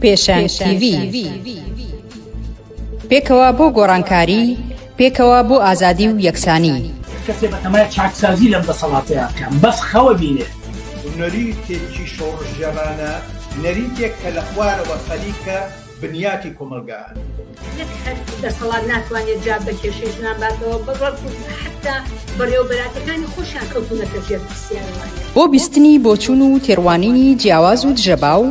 پێشەنگ TV پێکەوە بۆ گۆڕانکاری، پێکەوە بۆ ئازادی و یەکسانی. کەسێ بەتەمای چاکسازی لەم دەسەڵاتەیە بکەم، بەس خەوە بینێ. نەریتێکی شۆڕژێرانە، نەریتێک کە لە خوارەوە خەریکە بنیاتی کۆمەلگایە. یەک هەر دەسەڵات ناتوانێت جا بە کێشەیەک ناباتەوە بەڕۆ حتا بەڕێوەبەراتەکانی خۆشیان کەوتونەکە ژێر پرسیارەوانە. بۆ بیستنی بۆچوون و تێڕوانینی جیاواز و دژەباو،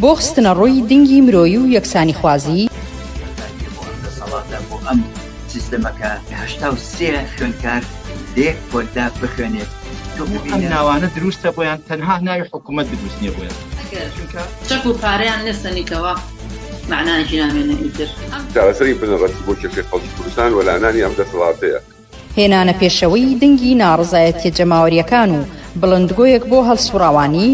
بۆ خستنە ڕۆی دنگی مرۆیی و یەکسانی خوازی، بۆ ئەم سیستەمەکە 83 خوێندکار لێک کۆدا بخوێنێت. ئەم ناوانە دروستە بۆیان تەنها ناوی حکوومەت دروست نییە بۆیان چەک و پارەیان لەسەنیکەوە معنایکی نامێنە ئیتر چارەسەری بنەڕەتی بۆ کێشەی خەڵکی کوردستان و لەلایەنانی ئەم دەسەڵاتەیە. هێنانە پێشەوەی دنگی ناڕزایەتیە جەماوەریەکان و بڵندگۆیەک بۆ هەڵسوڕاوانی،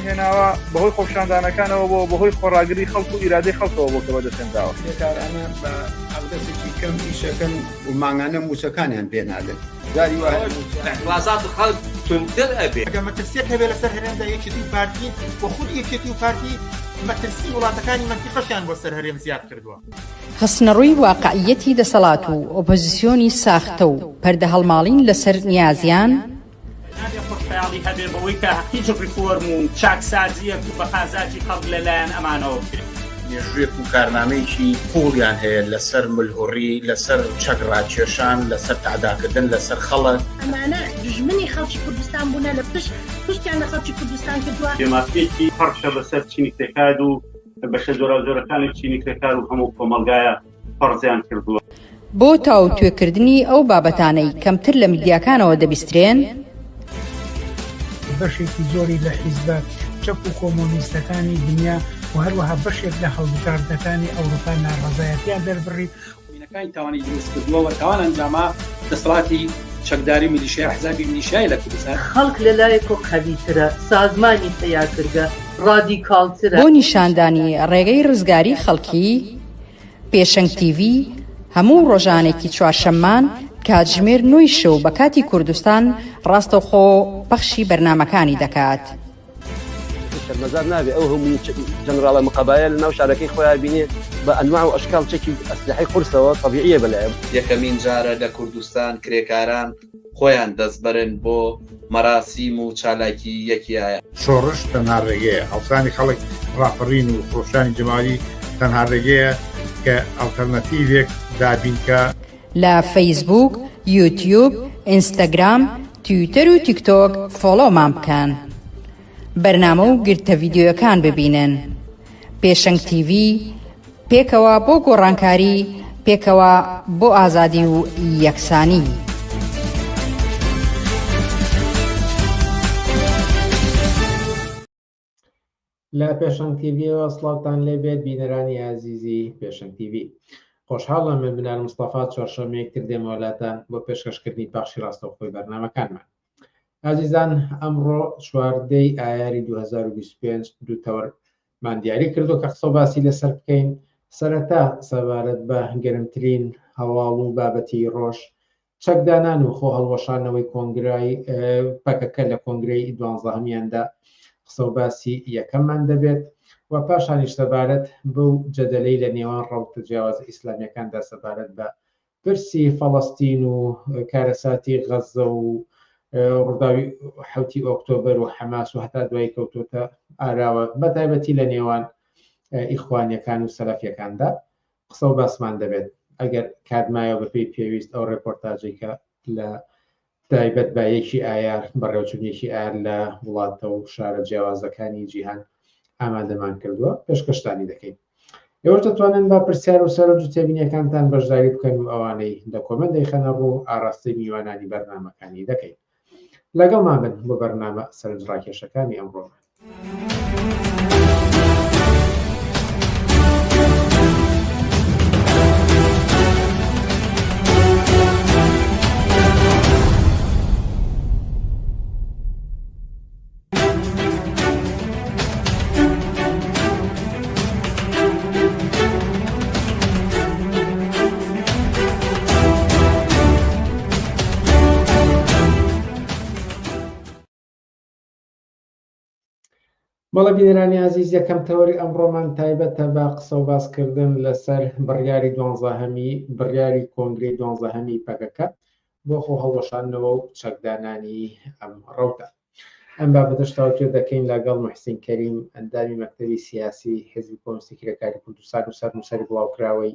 هێناوە بەهۆی خۆپشاندانەکانەوە بۆ بەهۆی خۆڕاگری خەڵک و ئیرادەی خەڵکەوە بۆ کەوە دەسێنراوە. بێکارانە بە ئەودەسێکی کەم ئیشەکەن و ماگانە موسەکانیان پێنادن. وازات خەڵک تونتر ئەبێ. ئەگەر مەترسیەک هەبێ لەسەر هەرێمدا یەکێتی و پارتی و خود یەکێتی و پارتی مەترسی وڵاتەکانی مەنتیقەشیان بۆ سەر هەرێم زیاد کردووە. خستنەڕووی واقعیەتی دەسەڵات و ئۆپۆزیسیۆنی ساختە و پەردە هەڵماڵین لەسەر نیازیان، خۆشحاڵی هەبێ بەوەی کە هیچ ریفۆرم و چاکسازیەک و بەقازاتی خەڵک لەلایەن ئەمانەوە بکرێت. مێژوویەک و کارنامەیەکی پوڵیان هەیە لەسەر ملهوڕی، لەسەر چەکڕاکێشان، لەسەر تعداکردن لەسەر خەڵک. ئەمانە دژمنی خەڵکی کوردستان بوونە لە پشتیان لە خەڵکی کوردستان کردووە. دێماسپێکی پەرشە بەسەر چینی کرێکار و بەشە جۆرەکانی چینی کرێکار و هەموو کۆمەلگایە پەرزیان کردووە. بۆ تاو توێکردنی ئەو بابەتانەی کەمتر لە میدیاکانەوە دەبیسترێن، بەشێکی زۆری لە حیزبە چەپ و کۆمۆنیستەکانی دنیا و هەروەها بەشێک لە هەڵبژاردنەکانی ئەوروپا ناڕەزایەتیان دەربڕی وینەکانی تاوانی دروست کردووە و تاوان ئەنجاما دەسەڵاتی چەکداری میلیشیای حزابی میلیشیای لە کوردستان. خەڵک لەلایەکۆ قەویترە، سازمانی تەیارکردە، ڕادیکاڵترە. بۆ نیشاندانی ڕێگەی ڕزگاری خەڵکی، پێشەنگ TV هەموو ڕۆژانێکی چوارشەممان کاتژمێر 9 شەو بە کاتی کوردستان ڕاستەوخۆ پەخشی بەرنامەکانی دەکات. شەرمەزار نابێ ئەو هەموو جەنەراڵە مقەبایە لە ناو شارەکەی خۆیان بینێ بە ئەنواع و ئەشکال چەکی ئەسلحەی قورسەوە طەبیعیە بەلایەن. یەکەمین جارە لە کوردستان کرێکاران خۆیان دەستبەرن بۆ مەراسیم و چالاکی یەکیایە. شۆڕش تەنها ڕێگەیە، هەڵسانی خەڵک ڕاپەڕین و خۆشانی جەمالی تەنها ڕێگەیە کە ئەڵتەرنەتیڤێک دابینکە. لە فەیسبوک، یوتیوب، ئینستاگرام، تویتەر و تیکتۆک فۆلۆمان بکەن. بەرنامە و گرتە ڤیدیۆیەکان ببینن. پێشەنگ TV پێکەوە بۆ گۆڕانکاری، پێکەوە بۆ ئازادی و یەکسانی. لە پێشەنگ تیڤیەوە سڵاوتان لێبێت بینەرانی ئازیزی پێشەنگ TV. خۆشحاڵم من بنار مستەفا چوارشەمەیەکتر دێمەوەلاتان بۆ پێشکەشکردنی پاخشی ڕاستەوخۆی بەرنامەکانمان. ئازیزان، ئەمڕۆ 14 ئایاری 2025 دووتەوەرمان دیاری کردو کە قسە باسی لەسەر بکەین. سەرەتا سەبارەت بە گەرمترین هەواڵ و بابەتی ڕۆژ، چەکدانان و خۆ هەڵوەشانەوەی کۆنگرای پەکەکە لە کۆنگرەی 12هەمیاندا قسە باسی یەکەممان دەبێت و پاشانیش سەبارەت بەو جەدەلەی لە نێوان ڕەوتە جیاوازە ئیسلامیەکاندا سەبارەت بە پرسی فەڵەستین و کارەساتی غەزە و ڕووداوی 7 ئۆکتۆبەر و حەماس و هەتا دوای کەوتوتە ئاراوە بەتایبەتی لە نێوان ئیخوانیەکان و سەلەفیەکاندا قسە و باسمان دەبێت. ئەگەر کاتمایە بەپێی پێویست ئەو ڕێپۆرتاژێکە لە تایبەت بایەکی ئایار بەڕێوچوونیەکی ئایار لە وڵاتە و شارە جیاوازەکانی جیهان ئامادەمان کردووە، پێشکەشتانی دەکەین. ئێوەش دەتوانن با پرسیار و سەرنج و تێبینیەکانتان بەشداری بکەن و ئەوانەی لە کۆمەنت دەیخەنە ڕوو ئاڕاستی میوانانی بەرنامەکانی دەکەین. لەگەڵمان بن بۆ بەرنامە سەرنج ڕاکێشەکانی ئەمڕۆمان. مەڵە بینەرانی عزیز یەکەم تەوەری ئەمڕۆمان تایبەتە بە قسە و باسکردن لەسەر بڕیاری 12هەمی بڕیاری کۆنگرەی 12هەمی پەکەکە بۆ خۆ هەڵوەشاندنەوە و چەکدانانی ئەم ڕەوتە. ئەم بابەتەش تاوتوێ دەکەین لەگەڵ موحسین کەریم ئەندامی مەکتەبی سیاسی حیزبی کۆمونیستی کرێکاری کوردستان و سەرنووسەری بڵاوکراوەی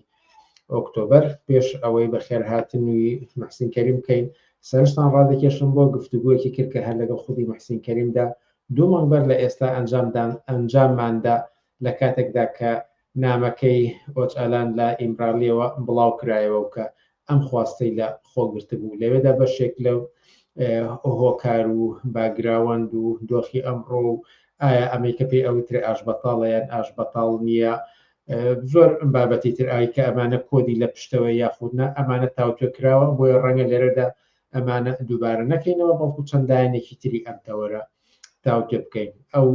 ئۆکتۆبەر. پێش ئەوەی بەخێرهاتنووی موحسین کەریم بکەین سەرشتان ڕادەکێشم بۆ گفتوگویەکی کرد کە هەر لەگەڵ خودی موحسین کەریمدا 2 مانگ بەر لە ئێستا ئەنجامماندا لە کاتێکدا کە نامەکەی ئۆچالان لە ئیمرالیەوە بڵاو کرایەوە و کە ئەم خواستەی لە خۆگرت بوو. لەوێدا بەشێک لەو هۆکار و باگراوەند و دۆخی ئەمڕۆ و ئایا ئەمریکا پێی ئەوترێ ئاشبەتاڵە یان ئاشبەتاڵ نییە، زۆر بابەتی تر ئای کە ئەمانە کۆدی لە پشتەوە یاخودنا ئەمانە تاوتوێ کراوە بۆیە ڕەنگە لێرەدا ئەمانە دووبارە نەکەینەوە بەڵکو چەنددایانێکی تری ئەم تەوەرە تاوتێ بکەین. ئەو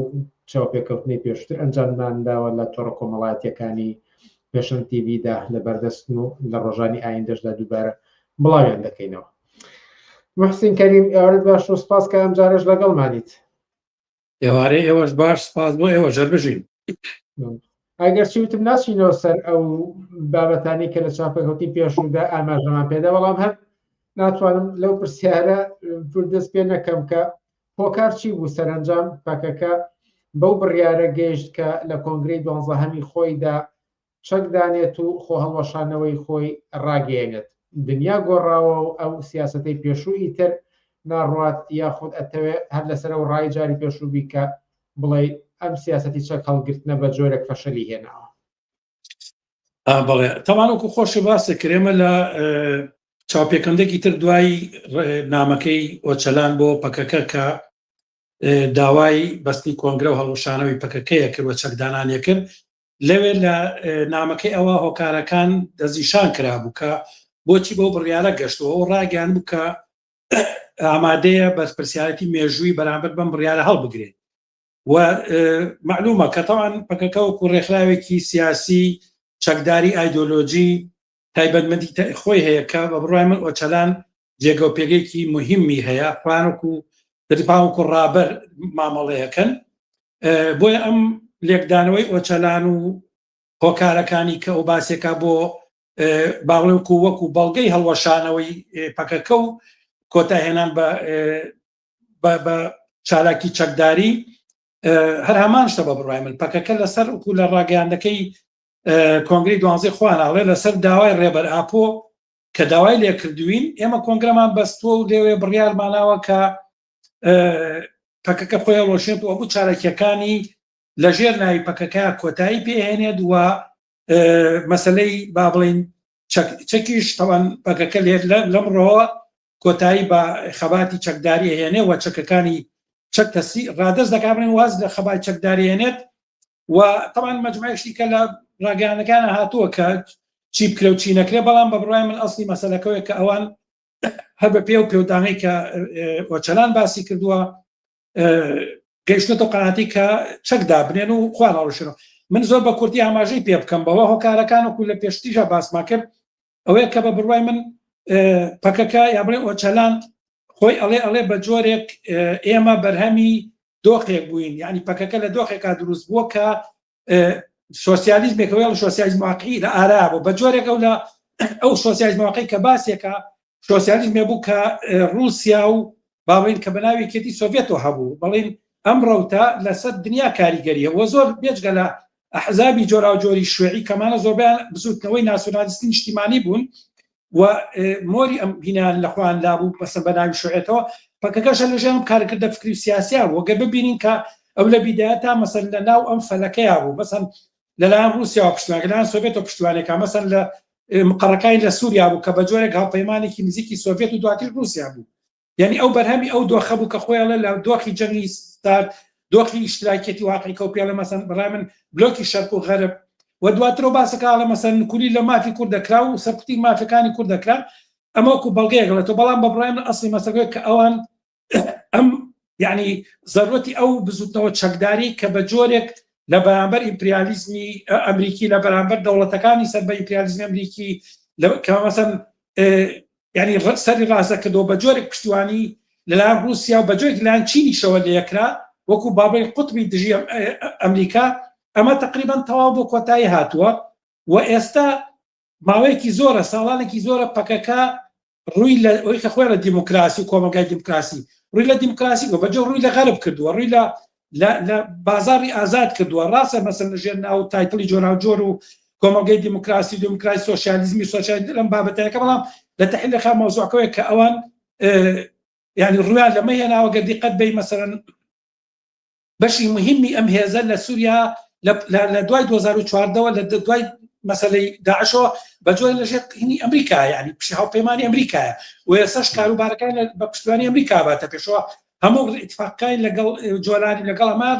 چاوپێکەوتنی پێشتر ئەنجامداوە لە تۆڕە کۆمەڵایەتیەکانی پێشەنگ تیڤیدا لە بەردەستن و لە ڕۆژانی ئایندەشدا دووبارە بڵاویان دەکەینەوە. موحسین کەریم ئێوارت باش و سپاس کە ئەم جارش لەگەڵمانیت. ئێوارەی ئێوەش باش سپاس بۆ ئێوە ژەر بژین. ئەگەر چی وتم ناچینەوە سەر ئەو بابەتانی کە لە چاپەکەوتی پێشوودا ئاماژەمان پێدا، بەڵام هەر ناتوانم لەو پرسیارە دەست پێ نەکەم کە هۆکار چی بوو سەرنجام پاکەکە بەو بڕیارە گەیشت کە لە کۆنگرەی 12هەمی خۆیدا چەکدانێت و خۆ هەڵوەشانەوەی خۆی ڕاگەیەنێت. دنیا گۆڕاوە و ئەو سیاسەتەی پێشووی تر ناڕوات یاخود ئەتەوێت هەر لەسەر ئەو ڕای جاری پێشووبی کە بڵێ ئەم سیاسەتی چەک هەڵگرتنە بە جۆرێک فەشەلی هێناوە. بەڵێ تەمانوەکو خۆشی باسە کرێمە لە چاوپێکەندێکی تر دوای نامەکەی ئۆچەلان بۆ پەکەکە کە داوای بەستی کۆنگرە و هەڵوەشانەوەی پەکەکەیە کرد و چەکدانانیە کرد، لەوێ لە نامەکەی ئەوە هۆکارەکان دەستنیشان کرابوو کە بۆچی بەو بڕیارە گەشتەوە و ڕاگەیان بوو کە ئامادەیە بەرپرسیارەتی مێژووی بەرامبەر بەم بڕیارە هەڵبگرێت. و معلومە کە تەوان پەکەکە وەکو ڕێکخراوێکی سیاسی چەکداری ئایدۆلۆجی تایبەتمەندی خۆی هەیە کە بە بڕای من ئۆچەلان جێگە و پێگەیەکی مهمی هەیە، پلانوەکو دەریپاوەکو ڕابەر مامەڵەیەکەن. بۆیە ئەم لێکدانەوەی ئۆچەلان و هۆکارەکانی کە ئەو باسێکە بۆ باڵێوکو وەکو بەڵگەی هەڵوەشانەوەی پەکەکە و کۆتاهێنان بە چالاکی چەکداری هەر هەمان شتە بە بڕای من پەکەکە لەسەر وەکو لە ڕاگەیاندەکەی کۆنگری 12 خواناڵێ لەسەر داوای ڕێبەر ئاپۆ کە داوای لێکردوین ئێمە کۆنگرەمان بەستووە و لێوێ بڕیارماناوە کە پەکەکە خۆی هەڵوەشێنێتەوە بوو چارەکیەکانی لە ژێر ناوی پەکەکە کۆتایی پێهێنێت و مەسەلەی با بڵین چەکیش تەوان پەکەکە لەمڕۆوە کۆتایی بە خەباتی چەکداری هێنێ و چەکەکانی چەک ڕادەست دەکابن واز لە خەباتی چەکداری هێنێت. و تەوان مەجموعەیەشی کە لە ڕاگەیاندەکانە هاتووە کە چی بکرێ و چی نەکرێ، بەڵام بە بڕای من ئەسڵی مەسەلەکەوەیە کە ئەوان هەر بە پێ و پێودانەی کە ئۆچەلان باسی کردووە گەیشتێتەوە قەناعەتی کە چەک دابنێن و خوان هەڵوەشێنەوە. من زۆر بە کورتی ئاماژەی پێ بکەم بەوە هۆکارەکان وەکو لە پێشتیژە باسما کرد ئەوەیە کە بە بڕای من پەکەکە یا بڵێ ئۆچەلان خۆی ئەڵێ بە جۆرێک ئێمە بەرهەمی دۆخێک بووین، یعنی پەکەکە لە دۆخێکا دروست بووە کە سۆسیالیزمێکەوە لە سۆسیالیزم واقعی لە ئارا بوو بە جۆرێک ئەو سۆسیالیزم واقعی کە باسێکە سۆسیالیزمێ بوو کە رووسیا و باڵین کە بەناوی کێتی سۆڤێتۆ هەبوو، بەڵین ئەم ڕەوتە لەسەر دنیا کاریگەریە و زۆر بێجگە لە ئەحزابی جۆرا و جۆری شوێعی کەمانە زۆربیان بزوتنەوەی ناسیۆنالیستی نیشتیمانی بوون و مۆری ئەم بینیان لەخوان لابوو بەسەر بەناوی شوێعێتەوە. پەکەکەشە لەژێم کارکردە فکری سیاسیا بوو گە ببینین کە ئەو لە بیدایەتا مەسەن لە ناو ئەم فەلەکەیا بوو، مەسەن لەلایەن رووسیا پشتوانێک لەلایەن سۆڤێتۆ پشتوانێکە، مەسەن لە مقڕەکانی لە سووریا بوو کە بە جۆرێک هاوپەیمانێکی نزیکی سۆڤێت و دواتر رووسیا بوو. یعنی ئەو بەرهەمی ئەو دۆخە بوو کە خۆیان لە دۆخی جەنگی ستار دۆخی ئیشتراکێتی واقعی کە و پێڵە مەسەن بەڕای من بلۆکی شەرق و غەرب و دواترەوە باسەکە مەسەن کولی لە مافی کوورد دەکرا و سەرکوتی مافەکانی کوورد دەکرا، ئەمە وەکو بەڵگەیەک لێتەوە. بەڵام بە بڕای من ئەسڵی مەسەلەیە کە ئەوان ئەم یعنی ضرورەتی ئەو بزوتنەوە چەکداری کە بە جۆرێک لە بەرامبەر ئیمپریالیزمی ئەمریکی لە بەرامبەر دەوڵەتەکانی سەر بە ئیمپریالیزمی ئەمریکی کە مەسەن یعنی سەری ڕاستەکردەوە بە جۆرێک پشتیوانی لەلایەن رووسیا و بە جۆرێک لەلایەن چینیشەوە لێکرا وەکو بابەی قوتبی دژی ئەمریکا ئەمە تقریبان تەواو بۆ کۆتایی هاتووە و ئێستا ماوەیەکی زۆرە ساڵانێکی زۆرە پەکەکە ڕووی ئەوەی کە خۆی لە دیموکراسی و کۆمەلگای دیموکراسی ڕووی لە دیموکراسی بەجێ ڕووی لە غەرب کردووە ڕووی لە بازاری ئازاد کردووە ڕاستە مەسەن لەژێر ناو تایتڵی جۆراوجۆر و کۆمەلگەی دیموکراسی دموکراسی سۆشیالیزمی سۆشیالیزم لەم بابەتەیەکە بەڵام لە تەحلیلەکە مەوزوعەکەوەیە کە ئەوان يعني ڕویان لەمە هێناوە گە دیقەت بێ مەسەرەن بەشی مهمی ئەم هێزە لە سووریا لە دوای 2014ەوە لە دوای مەسەلەی داعشەوە بەجۆرە لەژێر هینی ئەمریکا یعنی پشتی هاوپەیمانی ئەمریکایە و ئێستاش کاروبارەکان بە پشتیوانی ئەمریکا باتە پێشەوە هەموو ئیتفاقەکانی لەگەڵ جۆلانی لەگەڵ ئەمە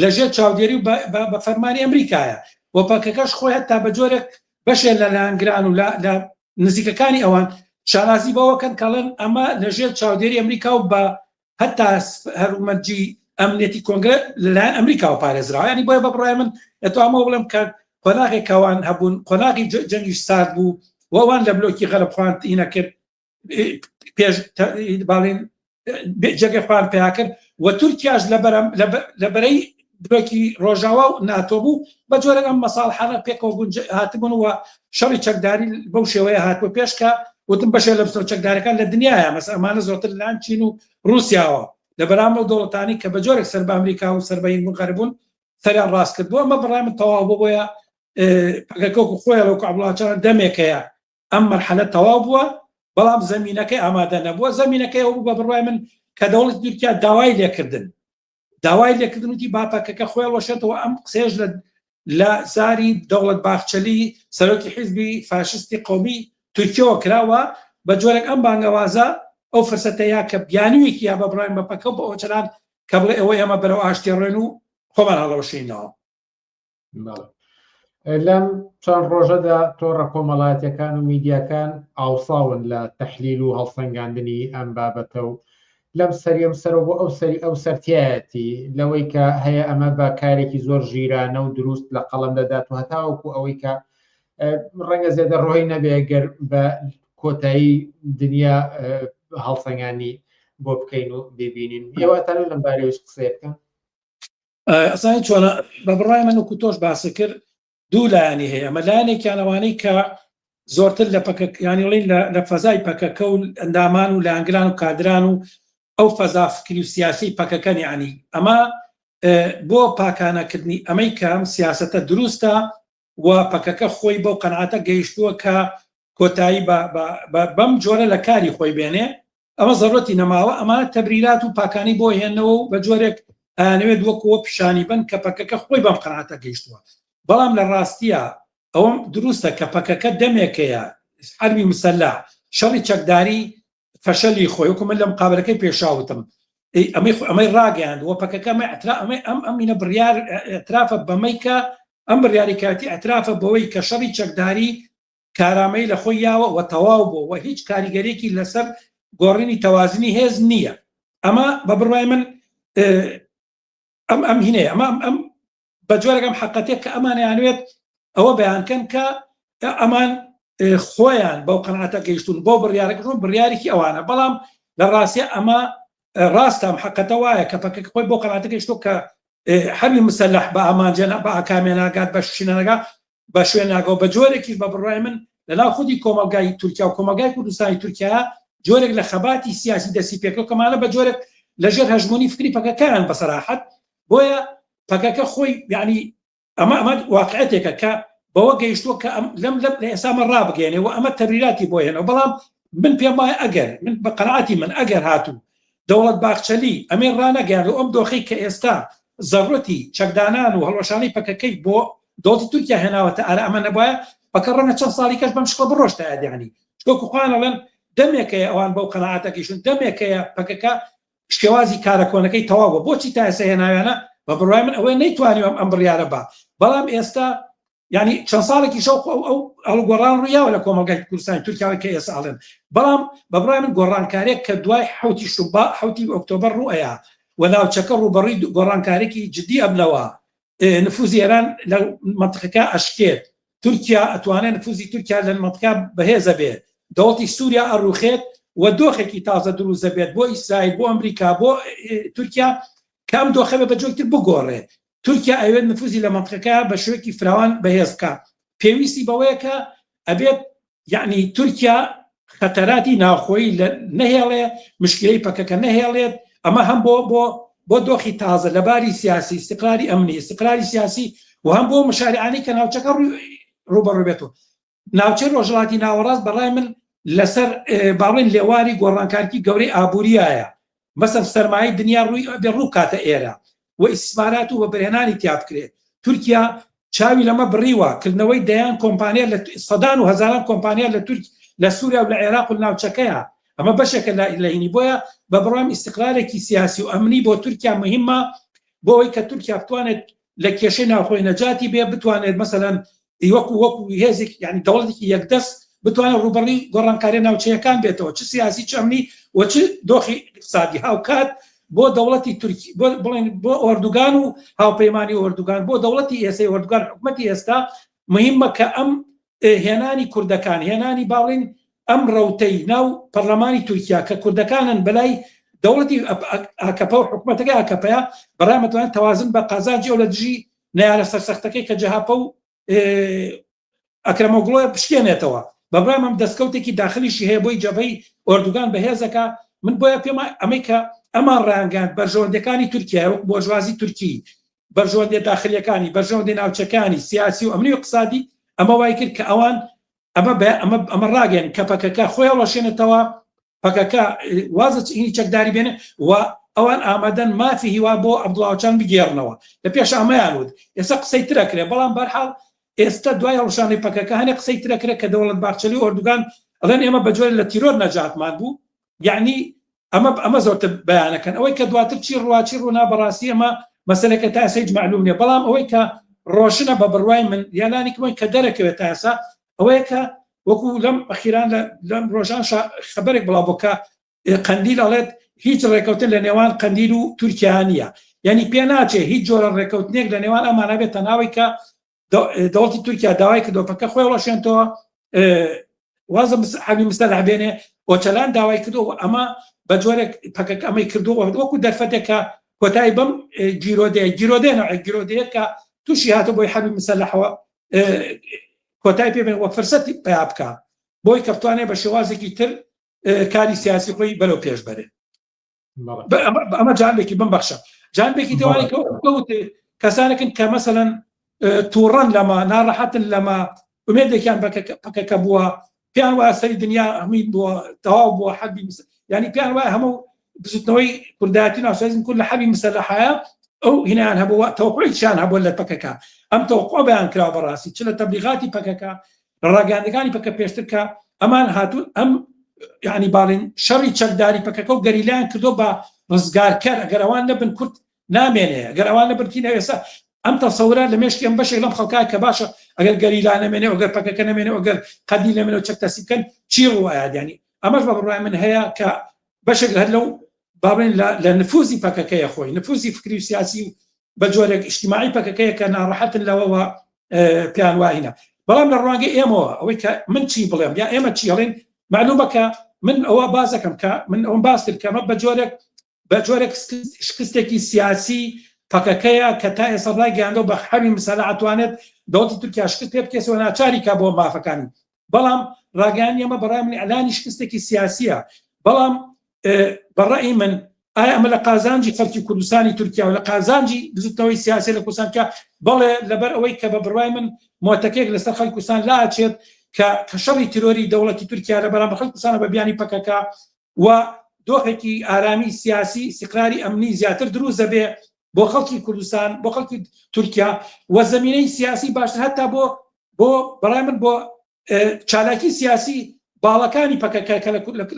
لەژێر چاودێری و بە فەرمانی ئەمریکایە و پاکەکەش خۆی هەتا بە جۆرێک بەشێ لە لایەنگران و لە نزیکەکانی ئەوان شانازی بەوەکەن کەڵێن ئەمە لەژێر چاودێری ئەمریکا و بە هەتا هەرومەرجی ئەمنیەتی کۆنگرە لەلایەن ئەمریکا و پارێزراوە ینی بۆیە بە بڕای من ئەتوانمە بڵێم کە قۆناغێکەوان هەبوون قۆناغی جەنگیش سارد بوو و ئەوان لە بلۆکی غەرب خوانتینە کرد پێش باڵین جەگە خوان پێیا کرد و تورکیاش لەبەرەی بلۆکی ڕۆژاوا و ناتۆ بوو بە جۆرەك ئەم مەساڵحانە پێکەوە بوون هاتبوون و شەڕی چەکداری بەو شێوەیە هاتبوو پێشکە وتم بەشێ لە چەکدارەکان لە دنیاە مەسە ئەمانە زۆرتر لەلایەن چین و رووسیاوە لەبەرامە دەوڵەتانی کە بە جۆرێک سەر بە ئەمریکا و سەر بە هیند غەربوون سەریان ڕاست کردبووە ئەمە بەڕای من تەواو بووە بۆیە پەکەکەوەکو خۆیان لەوکو عەبدوڵڵاچان دەمێکەیە ئەم مەرحەلە تەواو بووە بەڵام زەمینەکەی ئامادە نەبووە زەمینەکەی ئەو بوو بە بڕای من کە دەوڵەتی تورکیا داوای لێکردن وتی با پەکەکە خۆیان وەشێتەوە ئەم قسێژ لە زاری دەوڵەت باخچەلی سەرۆکی حیزبی فاشستی قۆمی تورکیەوە کراوە بە جۆرێک ئەم بانگەوازە ئەو فرسەتەیە کە بیانوویەکی یا بە بڕای بە پەکە بە ئەوچەلان کە بڵێ ئەوەی ئەمە بەرەو ئاشتێڕێن و خۆمان هەڵەوەشینەوە لەم چەند ڕۆژەدا تۆڕە کۆمەڵایەتیەکان و میدیاکان ئاوساون لە تەحلیل و هەڵسەنگاندنی ئەم بابەتە و لەم سەریم سەرەوە بۆ ئەو سەرتایەتی لەوەی کە هەیە ئەمە بە کارێکی زۆر ژیرانە و دروست لە قەڵەم دەدات و هەتاوەکو ئەوەی کە ڕەنگە زێدە ڕۆی نەبێ گەر بە کۆتایی دنیا هەڵسەنگانی بۆ بکەین و ببینین ئێوەتان لەم بارەوەش قسە بکەن ئەسانی چۆنە بە بڕای من وەکو تۆش باسی کرد دوو لایانی هەیە ئەمە لایەنێکیانەوانەی کە زۆرتر لە ینیڵین لە فەزای پەکەکە و ئەندامان و لایەنگران و کادران و ئەو فەزا فکری و سیاسی پەکەکەن یعنی ئەمە بۆ پاکانەکردنی ئەمەی کەم سیاسەتە دروستە و پەکەکە خۆی بەو قەنعاتە گەیشتووە کە کۆتایی بەم جۆرە لە کاری خۆی بێنێ ئەمە زەڕەتی نەماوە ئەمانە تەبریرات و پاکانی بۆ هێنەوە و بە جۆرێک ئەیانەوێت وەکووە پیشانی بن کە پەکەکە خۆی بەم قەنعاتە گەیشتووە بەڵام لە ڕاستیە ئەوەم دروستە کە پەکەکە دەمێکەیە حربی مسلح شەڕی چەکداری فەشەلی خۆی وەکو من لە مقابلەکەی پێشاوتم ئەمەی ڕاگەیاند وە پەکەکە ئەمینە بڕیار ئەترافە بەمەی کە ئەم بڕیاریکاتی ئەترافە بەوەی کە شەڕی چەکداری کارامەی لە خۆی یاوە و تەواو بوو و هیچ کاریگەرێکی لەسەر گۆڕینی تەوازنی هێز نییە ئەمە بە بڕای من ئەم هینەیە ئەم بە جۆرەکەم حەقەتێک کە ئەمانیانوێت ئەوە بەیانکەن کە ئەمان خۆیان بەو قەنعاتە گەیشتون بۆ بڕیارەکەشون بڕیارێکی ئەوانە بەڵام لە ڕاستیە ئەمە ڕاستە حەقەتە وایە کە پەکەکە خۆی بۆ قەنعاتە گەیشتووە کە حربی مسلح بە ئامانجێنە بە ئاکامێ ناگات بە شینەنەگا بە شوێن ناگەوە بە جۆرێکیش بە بڕای من لەناو خودی کۆمەلگای تورکیا و کۆمەلگای کوردستانی تورکیا جۆرێک لە خەباتی سیاسی دەستی پێکەوە کەمانە بە جۆرێک لەژێر هەژمۆنی فکری پەکەکەیان بەسەراحەت بۆیە پەکەکە خۆی یعنی ئەمە واقعەتێکە کە بەوە گەیشتووە کە لەم لە ئێسامە ڕابگەێنێ و ئەمە تەبریراتی بۆ هێنەوە بەڵام من پێم وایە ئەگەر من بە قەنعاتی من ئەگەر هاتوو دەوڵەت باخچەلی ئەمێ ڕانەگەیان و ئەم دۆخەی کە ئێستا زەڕەتی چەکدانان و هەڵوەشانەی پەکەکەی بۆ دەوڵەتی تورکیا هێناوەتە ئارە ئەمە نەبایە پەکە ڕەنگە چەند ساڵی کەش بەم شکڵ بڕۆشتە یادیانی چکۆکو خوانەڵێن دەمێکەیە ئەوان بەو قەنعاتەکەیشون دەمێکەیە پەکەکە شکێوازی کارەکۆنەکەی تەواو بووە بۆچی تا ئێستا هێناویانە بە بڕای من ئەوەی نەیتوانی ئەم بڕیارە بە بەڵام ئێستا ینی چەند ساڵێکی شەو ئەو هەڵگۆڕان ڕوویاوە لە کۆمەلگای کوردستانی تورکیاوە کە ئێستا ئاڵێن بەڵام بە بڕای من گۆڕانکارێک کە دوای حوتی ئۆکتۆبەر ڕوئەیە و ناوچەکە ڕوبەڕووی گۆڕانکارێکی جدی ئەبنەوە نفوزی ئێران لە منتقەکە ئەشکێت تورکیا ئەتوانێت نفوزی تورکیا لە منتقە بەهێزە بێت دەوڵەتی سووریا ئەڕوخێت و دۆخێکی تازە دروست دەبێت بۆ ئیسرائیل بۆ ئەمریکا بۆ تورکیا کام دۆخەبە بە جۆیتر بگۆڕێ تورکیا ئەوێت نفوزی لە منطقەکە بە شوێکی فراوان بەهێزکە پێویستی بەوەیەکە ئەبێت یعنی تورکیا خەتەراتی ناوخۆی نەهێڵێ مشکلەی پەکەکە نەهێڵێت ئەمە هەم بۆ دۆخی تازە لەباری سیاسی استقراری ئەمنی استقراری سیاسی و هەم بۆ مشارعانی کە ناوچەکە ڕوبەڕوبێتەوە ناوچەی ڕۆژهەڵاتی ناوەڕاست بەڕای من لەسەر باڵێن لێواری گۆڕانکارکی گەورەی ئابووریایە مەسەڵ سەرمایەی دنیا ڕوو کاتە ئێرە و ئیسمارات و بەبرهێنانی تیا بکرێت تورکیا چاوی لەمە بڕیوە کردنەوەی دەیان کۆمپانیا لە سەدان و هەزاران کۆمپانیا لە سووریا و لە عێراق و ناوچەکەیە ئەمە بەشێکە لە هینی بۆیە بە بڕام ئیستقرارێکی سیاسی و ئەمنی بۆ تورکیا مهمە بۆ ئەوەی کە تورکیا بتوانێت لە کێشەی ناوخۆی نەجاتی بێ بتوانێت مەسەلەن وەکو هێزێک یعنی دەوڵەتێکی یەکدەست بتوانێت ڕوبەڕی گۆڕانکاری ناوچەیەکان بێتەوە چ سیاسی چ ئەمنی و چ دۆخی اقتصادی هاوکات بۆ دەوڵەتی تورکی بۆ ئۆردوگان و هاوپەیمانی ئۆردوگان بۆ دەوڵەتی ئێسەی ئۆردوگان حکومەتی ئێستا مهمە کە ئەم هێنانی کوردەکان هێنانی باڵین ئەم ڕەوتەی ناو پەرلەمانی تورکیا کە کوردەکانن بەلای دەوڵەتی ئاکەپە و حکومەتەکە ئاکەپەیە بەڕامەتوانێت تەوازن بە قازانجی ئەو لە دژی نایارە سەرسەختەکەی کە جەهاپە و ئەکرەمەوگڵۆ بشکێنێتەوە بەبرام ئەم دەستکەوتێکی داخلیشی هەیە بۆی جەبهەی ئۆردوگان بەهێزەکە من بۆیە پێمە ئەمەی کە ئەمان ڕانگەان بەرژەوەندەکانی تورکیا وەک بۆژوازی تورکی بەرژەوەندێ داخلیەکانی بەرژەوەندی ناوچەکانی سیاسی و ئەمنی و اقتصادی ئەمە وای کرد کە ئەوان ئەمە ڕاگەن کە پەکەکە خۆیان وەشێنێتەوە پەکەکە وازە هینی چەکداری بێنێ و ئەوان ئامادەن مافی هیوا بۆ عەبدوڵڵاوچان بگێڕنەوە لە پێش ئەمەیان وت ئێستا قسەی ترەکرێ بەڵام بەرحاڵ ئێستا دوای هەڵشانەی پەکەکە هەنێ قسەی ترەکرێت کە دەوڵەت باخچەلی ئۆردوگان ئەڵێن ئێمە بەجۆرە لە تیرۆر نەجاتمان بوو یعنی ئەمە زۆرتر بەیانەکەن ئەوەی کە دواتر چی ڕواچی ڕوونا بەڕاستی ئەمە مەسەلەکە تا ئێستا هیچ معلوم نییە بەڵام ئەوەی کە ڕۆشنە بە بڕوای من یانانێکمەوەی کە دەرەکەوێت تا ئێستا ئەوەیە کە وەکو لەم ئەخیران لەم ڕۆژان خەبەرێک بڵاو بۆکە قەندیل ئەڵێت هیچ ڕێکەوتن لە نێوان قەندیل و تورکیا نییە یعنی پێ ناچێت هیچ جۆرە ڕێکەوتنێک لە نێوان ئەمانە بێت تەناوی کە دەوڵەتی تورکیا داوای کردەوە پەکە خۆی وەشێنتەوە وازە حەبی مستەلح بێنێ ئۆچەلان داوای کردەوە ئەمە بە جۆرێک پەکەکە ئەمەی کردووە وەکو دەرفەتێکە کۆتایی بەم گیرۆدەیە کە تووشی هاتە بۆی حەبی مستەلحەوە کۆتایی پێ وە فرسەتی پیا بکە بۆی کە بتوانێت بە شێوازێکی تر کاری سیاسی خۆی بەرەو پێش بەرێ ئەمە جانبێکی بمبەخشە جانبێکی دەوانی کەوت کەسانێکن کە مەسەلەن تووڕەن لەمە ناڕەحەتن لەمە ئومێدێکیان پەکەکە بووە پیان وایە سەری دنیا هەمووی بووە تەواو بووە حەبی ینی پیان وایە هەموو بزوتنەوەی کوردایەتی ناوسازم کورد لە حەبی مستەلحایە ئەو هینیان هەبووە تەوقعیان هەبووە لە پەکەکە ئەم تەوقع بەیان کراوە بەڕاستی چ لە تەبلیغاتی پەکەکە لە ڕاگەاندەکانی پەکە پێشتر کە ئەمان هاتوون ئەم یعنی باڵین شەڕی چەکداری پەکەکە و گەریلایان کردو بە ڕزگارکەر ئەگەر ئەوان نەبن کورد نامێنێ ئەگەر ئەوان نەبرتینە ئێستا ئەم تەسەورە لە مێشکی ئەم بەشێک لەم خەڵکای کە باشە ئەگەر گەریلا نەمێنێ ئەگەر پەکەکە نەمێنێ ئەگەر قەدی لەمێنێ و چەکتەسی بکەن چی ڕوایە ینی ئەمەش بە بڕای من هەیە کە بەشێک هەر لەو بابن لە نفوزی پەکەکەیە خۆی نفوزی فکری و سیاسی بە جۆرێک ئیجتیماعی پەکەکەیە کە ناڕەحەتن لەوەوە پیان وایە بەڵام لە ڕوانگەی ئێمەوە ئەوەی کە من چی بڵێم یا ئێمە چی هەڵێن معلومە کە من ئەوە باز دەکەم کە من ئەوم باس کرد کەمە بە جۆرێک شکستێکی سیاسی پەکەکەیە کە تا ئێستا ڕاگەیاندەوە بە حەبی مستەلح ئەتوانێت دەوڵەتی تورکیا شکست پێ بکەسەوە ناچاری کا بۆ مافەکانی بەڵام ڕاگەیانی ئەمە بەڕای من ئەلانی شکستێکی سیاسیە بەڵام بەڕای من ئایا ئەمە لە قازانجی خەڵکی کوردستانی تورکیا و لە قازانجی بزوتنەوەی سیاسی لە کوردستان کە بەڵێ لەبەر ئەوەی کە بە بڕای من مۆتەکێک لەسەر خەڵکی کوردستان لاچێت کە شەڕی تیرۆری دەوڵەتی تورکیا لە بەرامبەر خەڵکی کوردستانە بە بیانی پەکەکە و دۆخێکی ئارامی سیاسی استیقراری ئەمنی زیاتر دروست دەبێ بۆ خەڵکی کوردستان بۆ خەڵکی تورکیا و زەمینەی سیاسی باشتر هەتا بۆ بەڕای من بۆ چالاکی سیاسی باڵەکانی پەکەکە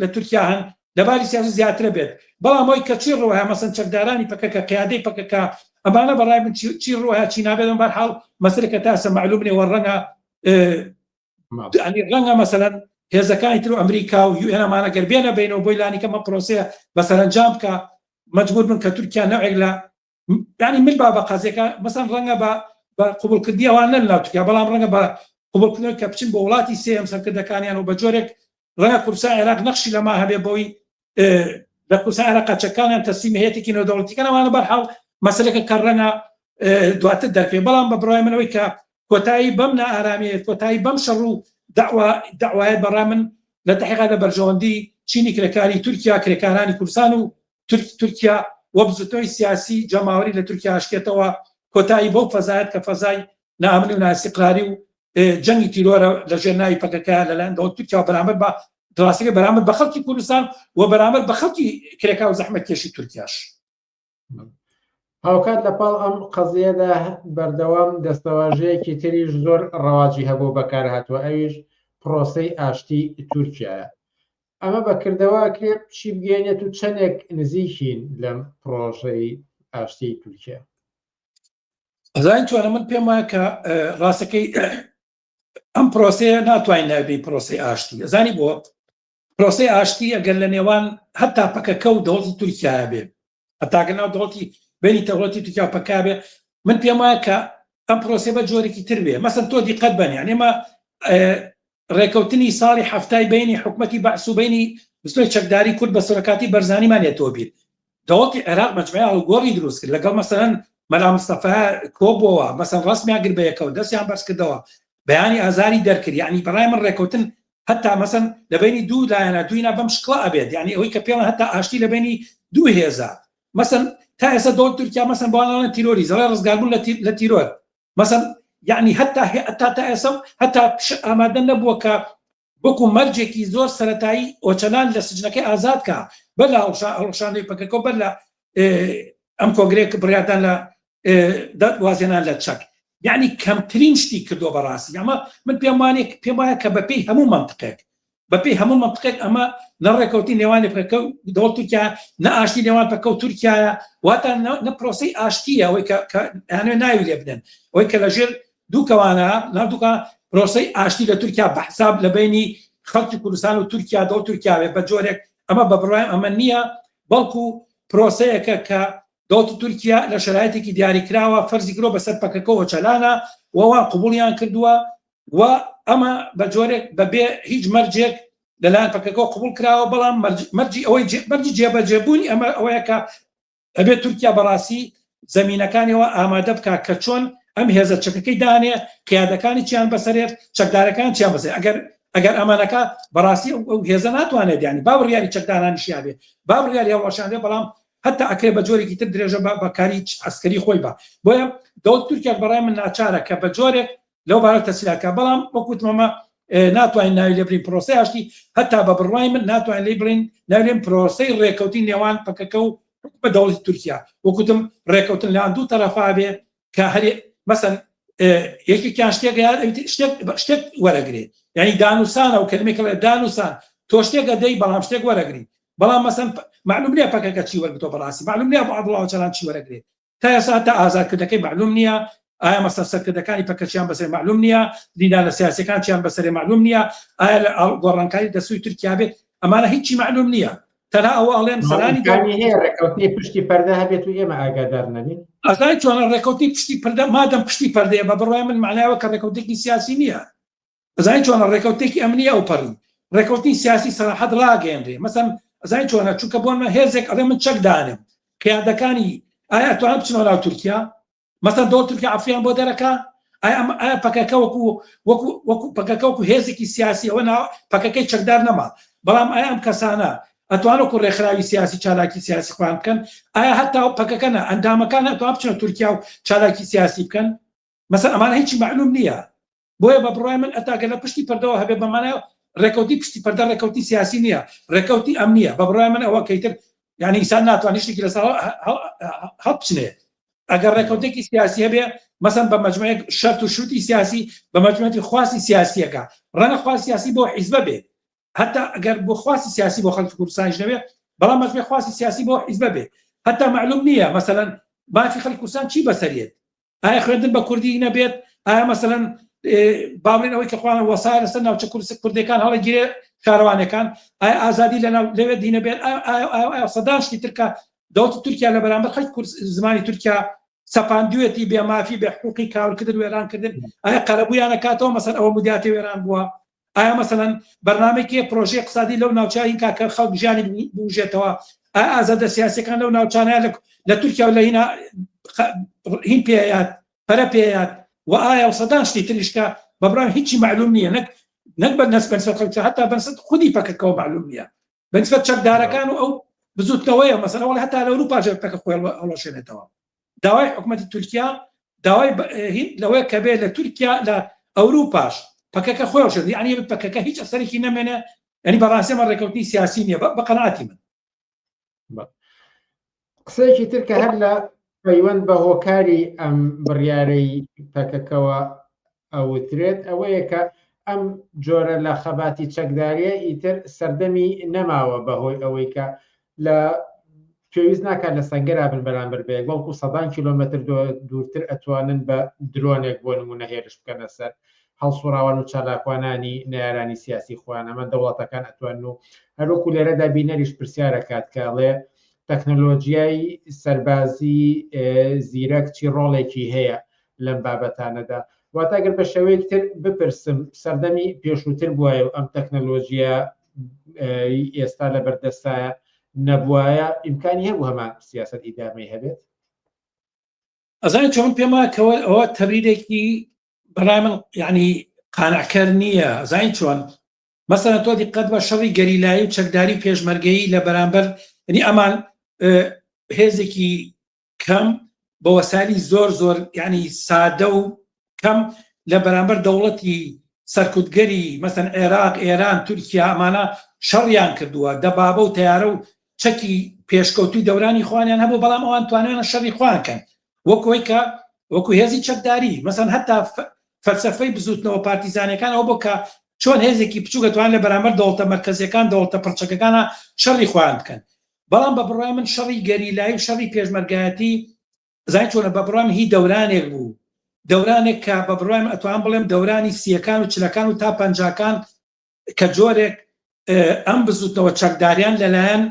لە تورکیا هەن لەباری سیاسی زیاترە بێت بەڵام ئەوی کە چی ڕۆیە مەسەن چەکدارانی پەکەکە قیادەی پەکەکە ئەمانە بەڕای من چی ڕۆیە چی نابێت بەرحاڵ مەسەلەکە تاسە معلوم نێ وەڕەنگە ڕەنگە مەسەلەن هێزەکانی تر و ئەمریکا و یو ئێنەمانە گەر بێنە بینەوە بۆی لانیکەمە پرۆسەیە بەسەرنجام بکە مەجبور بن کە تورکیا نەوێک لە ینی من با بە قازێکە مەسەن ڕەنگە بە قوبولکردنی ئەوان نەن لە تورکیا بەڵام ڕەنگە بە قوبولکردنەوەی کە بچین بە وڵاتی سێم سەرکردەکانیان و بە جۆرێک ڕەنگە کوردستان عێراق نەخشی لەما هەبێ بۆی لە کوردستان عێراق قاچەکانیان تەسلیمی هەیەتێکی نێودەوڵەتیەکان ئەوانە بەرحاڵ مەسلەکە کە ڕەنگە دواتر دەرکەوێت بەڵام بە بڕای منەوەی کە کۆتایی بەم نائارامێت کۆتایی بەم شەڕ و داوایەت بەڕای من لە تحقیقات لە بەرژەوەندی چینی کرێکاری تورکیا کرێکارانی کوردستان و تورکیا وە بزوتنەوەی سیاسی جەماوەری لە تورکیا هەشکێتەوە کۆتایی بەو فەزایەت کە فەزای نائامنی و نائیستیقراری و جەنگی تیرۆرە لە ژێر ناوی پەکەکە لەلایەن دەوڵەتی تورکیا بەرامبەر بە دراستەکە بەرامبەر بە خەڵکی کوردستان و بەرامبەر بە خەڵکی کرێکا و زەحمەتکێشی تورکیاش. هاوکات لە پاڵ ئەم قەزیەدا بەردەوام دەستەواژەیەکی تریش زۆر ڕەواجی هەبوو بەکارهاتوە ئەویش پرۆسەی ئاشتی تورکیایە. ئەمە بەکردەوەکرێ چی بگەێنێت و چەندێک نزیکین لەم پرۆژەی ئاشتی تورکیا؟ ئەزانین چۆنە من پێم وایە کە ڕاستەکەی ئەم پرۆسەیە ناتوانین نابێ پرۆسەی ئاشتی. ئەزانی بۆ پرۆسەی ئاشتی ئەگەر لە نێوان هەتا پەکەکە و دەوڵەتی تورکیایە بێ هەتاکە ناو دەوڵەتی بینی دەوڵەتی تورکیا پەکا بێ من پێم وایە کە ئەم پرۆسێ بە جۆرێکی تر بێ مەسەن تۆ دیقەت بەنێ یعنی ئێمە ڕێکەوتنی ساڵی هەفتای بینی حکومەتی بەعس و بینی بستۆی چەکداری کورد بە سورەکاتی بەرزانیمانێتەوە بیر دەوڵەتی عێراق مەجموعەی هەڵگۆڕی دروست کرد لەگەڵ مەسەلەن مەلا مستەفا کۆبووەوە مەسەن ڕەسمیان گر بە یەکەوە دەستیان بەرز کردەوە بەیانی ئازاری دەرکرد یعنی بەڕای من ڕێکەوتن هەتا مەسەن لە بینی دوو لایەنە دوینا بەم شکڵە ئەبێت یعنی ئەوەی کە پێڵەن هەتا ئاشتی لە بینی دوو هێزە مەسەن تا ئێستا دەوڵەتی تورکیا مەسەن بۆڵێن تیرۆری زەڵای ڕزگاربوون لە تیرۆر مەسەن یعنی هەتا تا ئێستا هەتا ئامادە نەبووە کە وەکو مەرجێکی زۆر سەرەتایی ئۆچەلان لە سجنەکەی ئازادکە بەر لە هەڵشانەی پەکەکە بەر لە ئەم کۆنگرێک بڕیادان لە وازێنان لە چەک یعنی کەمترین شتی کردو بەڕاستی ئەمە من پێم وایە کە بەپێی هەموو منطقێک بەپێی هەموو منطقێک ئەمە نەڕێکەوتی نێوانی پەکە و دەوڵەتی تورکیا نە ئاشتی نێوان پەکە و تورکیایە واتە نە پرۆسەی ئاشتیە ئەوەی کە یانێ ناوی لێ بدەن ئەوەی کە لەژێر دوو کەوانە ناودووکە پرۆسەی ئاشتی لە تورکیا بە حساب لە بینی خەڵکی کوردستان و تورکیا دەوڵەتی تورکیا بێ بە جۆرێک ئەمە بە بڕوایم ئەمە نییە بەڵکو پرۆسەیەکە کە دەوڵەتی تورکیا لە شرایطێکی دیاریکراوە فەرزی کرۆ بەسەر پەکەکەەوە چەلانە وەوان قبولیان کردووە و ئەمە بە جۆرێک بەبێ هیچ مەرجێک لەلایەن پەکەکەەوە قبول کراوە بەڵام مەرجی ئەوەی مەرجی جێبەجێبوونی ئەمە ئەوەیە کە ئەبێت تورکیا بەڕاستی زەمینەکانیەوە ئامادە بکە کە چۆن ئەم هێزە چەکەکەی دانێ قیادەکانی چیان بەسەرێت چەکدارەکان چیان بەسەر ئەگەر ئەمانەکە بەڕاستی ئەو هێزە ناتوانێت ینی باوڕیاری چەکدارانیشیا بێ باوڕیاری هەڵوەشان بێ بەڵام حتا ئەکرێ بە جۆرێکی تر درێژە بەکاری ئەسکەری خۆی بە بۆیە دەوڵەتی تورکیا بەڕای من ناچارە کە بە جۆرێک لەو بارەت تەسیلاتکە بەڵام وەکوتمەمە ناتوانین ناوی لێ بڕین پرۆسەی ئاشتی هەتا بە بڕوای من ناتوانین لێ بڕین ناوێن پرۆسەی ڕێکەوتی نێوان پەکەکە و بە دەوڵەتی تورکیا وەکوتم ڕێکەوتن لەیان دوو تەرەفا بێ کە هەرێ مەسەن یەکێکیان شتێک وەرەگرێت یعنی دانووسانە و کلمێک لە دانووسان تۆ شتێکە دەی بەڵام شتێک وەرەگری بەڵام مەسەن معلوم نییە پەکەکە چی وەرگتۆ بەڕاستی معلوم نییە بۆ عەبدوڵڵا ئۆچەلان چی وەرەگرێت تا ئێستا تا ئازادکردنەکەی معلوم نییە ئایا مەسەن سەرکردەکانی پەکەچیان بەسەر معلوم نییە دینا لە سیاسەکان چیان بەسەرێ معلوم نییە ئایا لە گۆڕانکاری دەسووی تورکیا بێت ئەمانە هیچی معلوم نییە تەنها ئەوە ئەڵێن سەرانی ڕێکەوتنی پشتی پەردە هەبێت و ئێمە ئاگادار نەبین ئەزای چۆنە ڕێکەوتنی پشتی پەردە مادەم پشتی پەردەیە بە بڕوای من معناوە کە ڕێکەوتێکی سیاسی نییە ئەزای چۆنە ڕێکەوتێکی ئەمنیە ئەو پەڕی ڕێکەوتنی سیاسی سەراحەت ڕاگەیەنرێ مەسەن ئەزای چۆنە چونکە بۆ من هێزێک ئەڵێ من چەک دانم قیادەکانی ئایا ئەتوانن بچنەوە ناو تورکیا مەسەن دەوڵەتی تورکیا عەفویان بۆ دەرەکا ئایا پەکەکە وەکو پەکەکە وەکو هێزێکی سیاسی ئەوە پەکەکەی چەکدار نەما بەڵام ئایا ئەم کەسانە ئەتوانۆکو ڕێکخراوی سیاسی چالاکی سیاسی خوان بکەن ئایا هەتا پەکەکەنە ئەندامەکان ئەتوان بچنە تورکیا و چالاکی سیاسی بکەن مەسەن ئەمانە هیچی معلوم نییە بۆیە بە بڕوای من ئەتاگە لە پشتی پەردەوە هەبێ بەمانە ڕێکەوتی پشتی پەردە ڕێکەوتی سیاسی نییە ڕێکەوتی ئەمنیە بە بڕوای من ئەوە کەیتر یعنی ئینسان ناتوانێت شتێکی لەسەر هەڵبچنێت ئەگەر ڕێکەوتێکی سیاسی هەبێ مەسەن بە مەجموعەیەک شەرت و شروتی سیاسی بە مەجموعەتی خواستی سیاسیەکە ڕەنە خواستی سیاسی بۆ حیزبە بێت حتا ئەگەر بۆ خواستی سیاسی بۆ خەڵکی کوردستانیش نەبێ بەڵام مەجموعەی خواستی سیاسی بۆ حیزبە بێ حتا معلوم نییە مەسەلەن مافی خەڵکی کوردستان چی بەسەرێت ئایا خوێندن بە کوردی نەبێت ئایا مەسەلەن باڵێن ئەوەی کە خوانە وەسایە لەسەر ناوچە کوردەکان هەڵەگیرێ شارەوانەکان ئایا ئازادی لەوێ دینە بێت ئایا سەدان شتی ترکە دەوڵەتی تورکیا لە بەرامبەر خەڵکی زمانی تورکیا سەپاندوێتی بێ مافی بێ حقوقی کاولکردن وێرانکردن ئایا قەرەبوویانە کاتەوە مەسەن ئەوە مودیاتی وێران بووە ئایا مەسەلەن بەرنامێکی پرۆژەی اقتصادی لەو ناوچەی کاکە خەڵک ژیانی بوژێتەوە ئازادە سیاسەکان لەو ناوچانە لە تورکیا و لە هین پێیات پەرە پێیات و ئایا سەدان شتی تریشکە بەبرام هیچی معلوم نییە نەک بە نسبەت خەڵک هەتا بەنسبەت خودی پەکەکەەوە معلوم نییە بەنسبەت چەکدارەکان و ئەو بزوتنەوەیە مەسەلا وڵ هەتا لە ئەوروپا پەکە خۆی هەڵەشێنێتەوە داوای حکوومەتی تورکیا داوای لەوەیە کە بێت لە تورکیا لە ئەوروپاش پەکەکە خۆی هەڵشێن یعنی پەکەکە هیچ ئەسەرێکی نەمێنێ ینی بەڕاستی ئەمە ڕێکەوتنی سیاسی نییە بە قەناعەتی من قسەیەکی تر کە هەر لە پەیوەند بە هۆکاری ئەم بڕیارەی پەکەکەوە ئەوترێت ئەوەیە کە ئەم جۆرە لە خەباتی چەکداریە ئیتر سەردەمی نەماوە بەهۆی ئەوەی کە لە پێویست ناکات لە سەنگەرا بن بەرامبەر بەیەک بەڵکو 100 کیلۆمەتر دوورتر ئەتوانن بە درۆنێک بۆ نمونە هێرش بکەنە سەر هەڵسوڕاوان و چالاکوانانی نارانی سیاسی خوان ئەمە دەوڵەتەکان ئەتوان و هەروەکو لێرەدا بینەریش پرسیارەکات کاڵێ تەکنۆلۆژیای سەربازی زیرەک چی ڕۆڵێکی هەیە لەم بابەتانەدا واتاگەر بە شێوەیەک تر بپرسم سەردەمی پێشووتر بووایە و ئەم تەکنۆلۆژیە ئێستا لە بەردەستایە نەبووایە ئیمکانی هەبوو هەمان سیاست ئیدامەی هەبێت ئەزانێت چۆن پێم وایە ئەوە تەبریرێکی بەڵای من یعنی قانعکەر نییە ئەزانین چۆن مەسەلەن تۆ دیقەت بە شەڕی گەریلایی و چەکداری پێشمەرگەیی لە بەرامبەر ینی ئەمان هێزێکی کەم بە وەسایلی زۆر ینی سادە و کەم لە بەرامبەر دەوڵەتی سەرکوتگەری مەسەن عێراق ئێران تورکیا ئەمانە شەڕیان کردووە دەبابە و تیارە و چەکی پێشکەوتوی دەورانی خوانیان هەبوو بەڵام ئەوان توانیانە شەڕی خوانکەن وەکوەوەی کە وەکو هێزی چەکداری مەسەن هەتا فەلسەفەی بزوتنەوە پارتیزانەکان ئەو بۆ کە چۆن هێزێکی بچووکە توان لە بەرامبەر دەوڵەتە مەرکەزیەکان دەوڵەتە پڕچەکەکانە شەڕی خوان بکەن بەڵام بە بڕای من شەڕی گەریلایی و شەڕی پێشمەرگایەتی زای چۆنە بە بڕای من هی دەورانێک بوو دەورانێک کە بە بڕای من ئەتوان بڵێم دەورانی سیەکان و چلەکان و تا پەنجاکان کە جۆرێک ئەم بزوتنەوە چەکداریان لەلایەن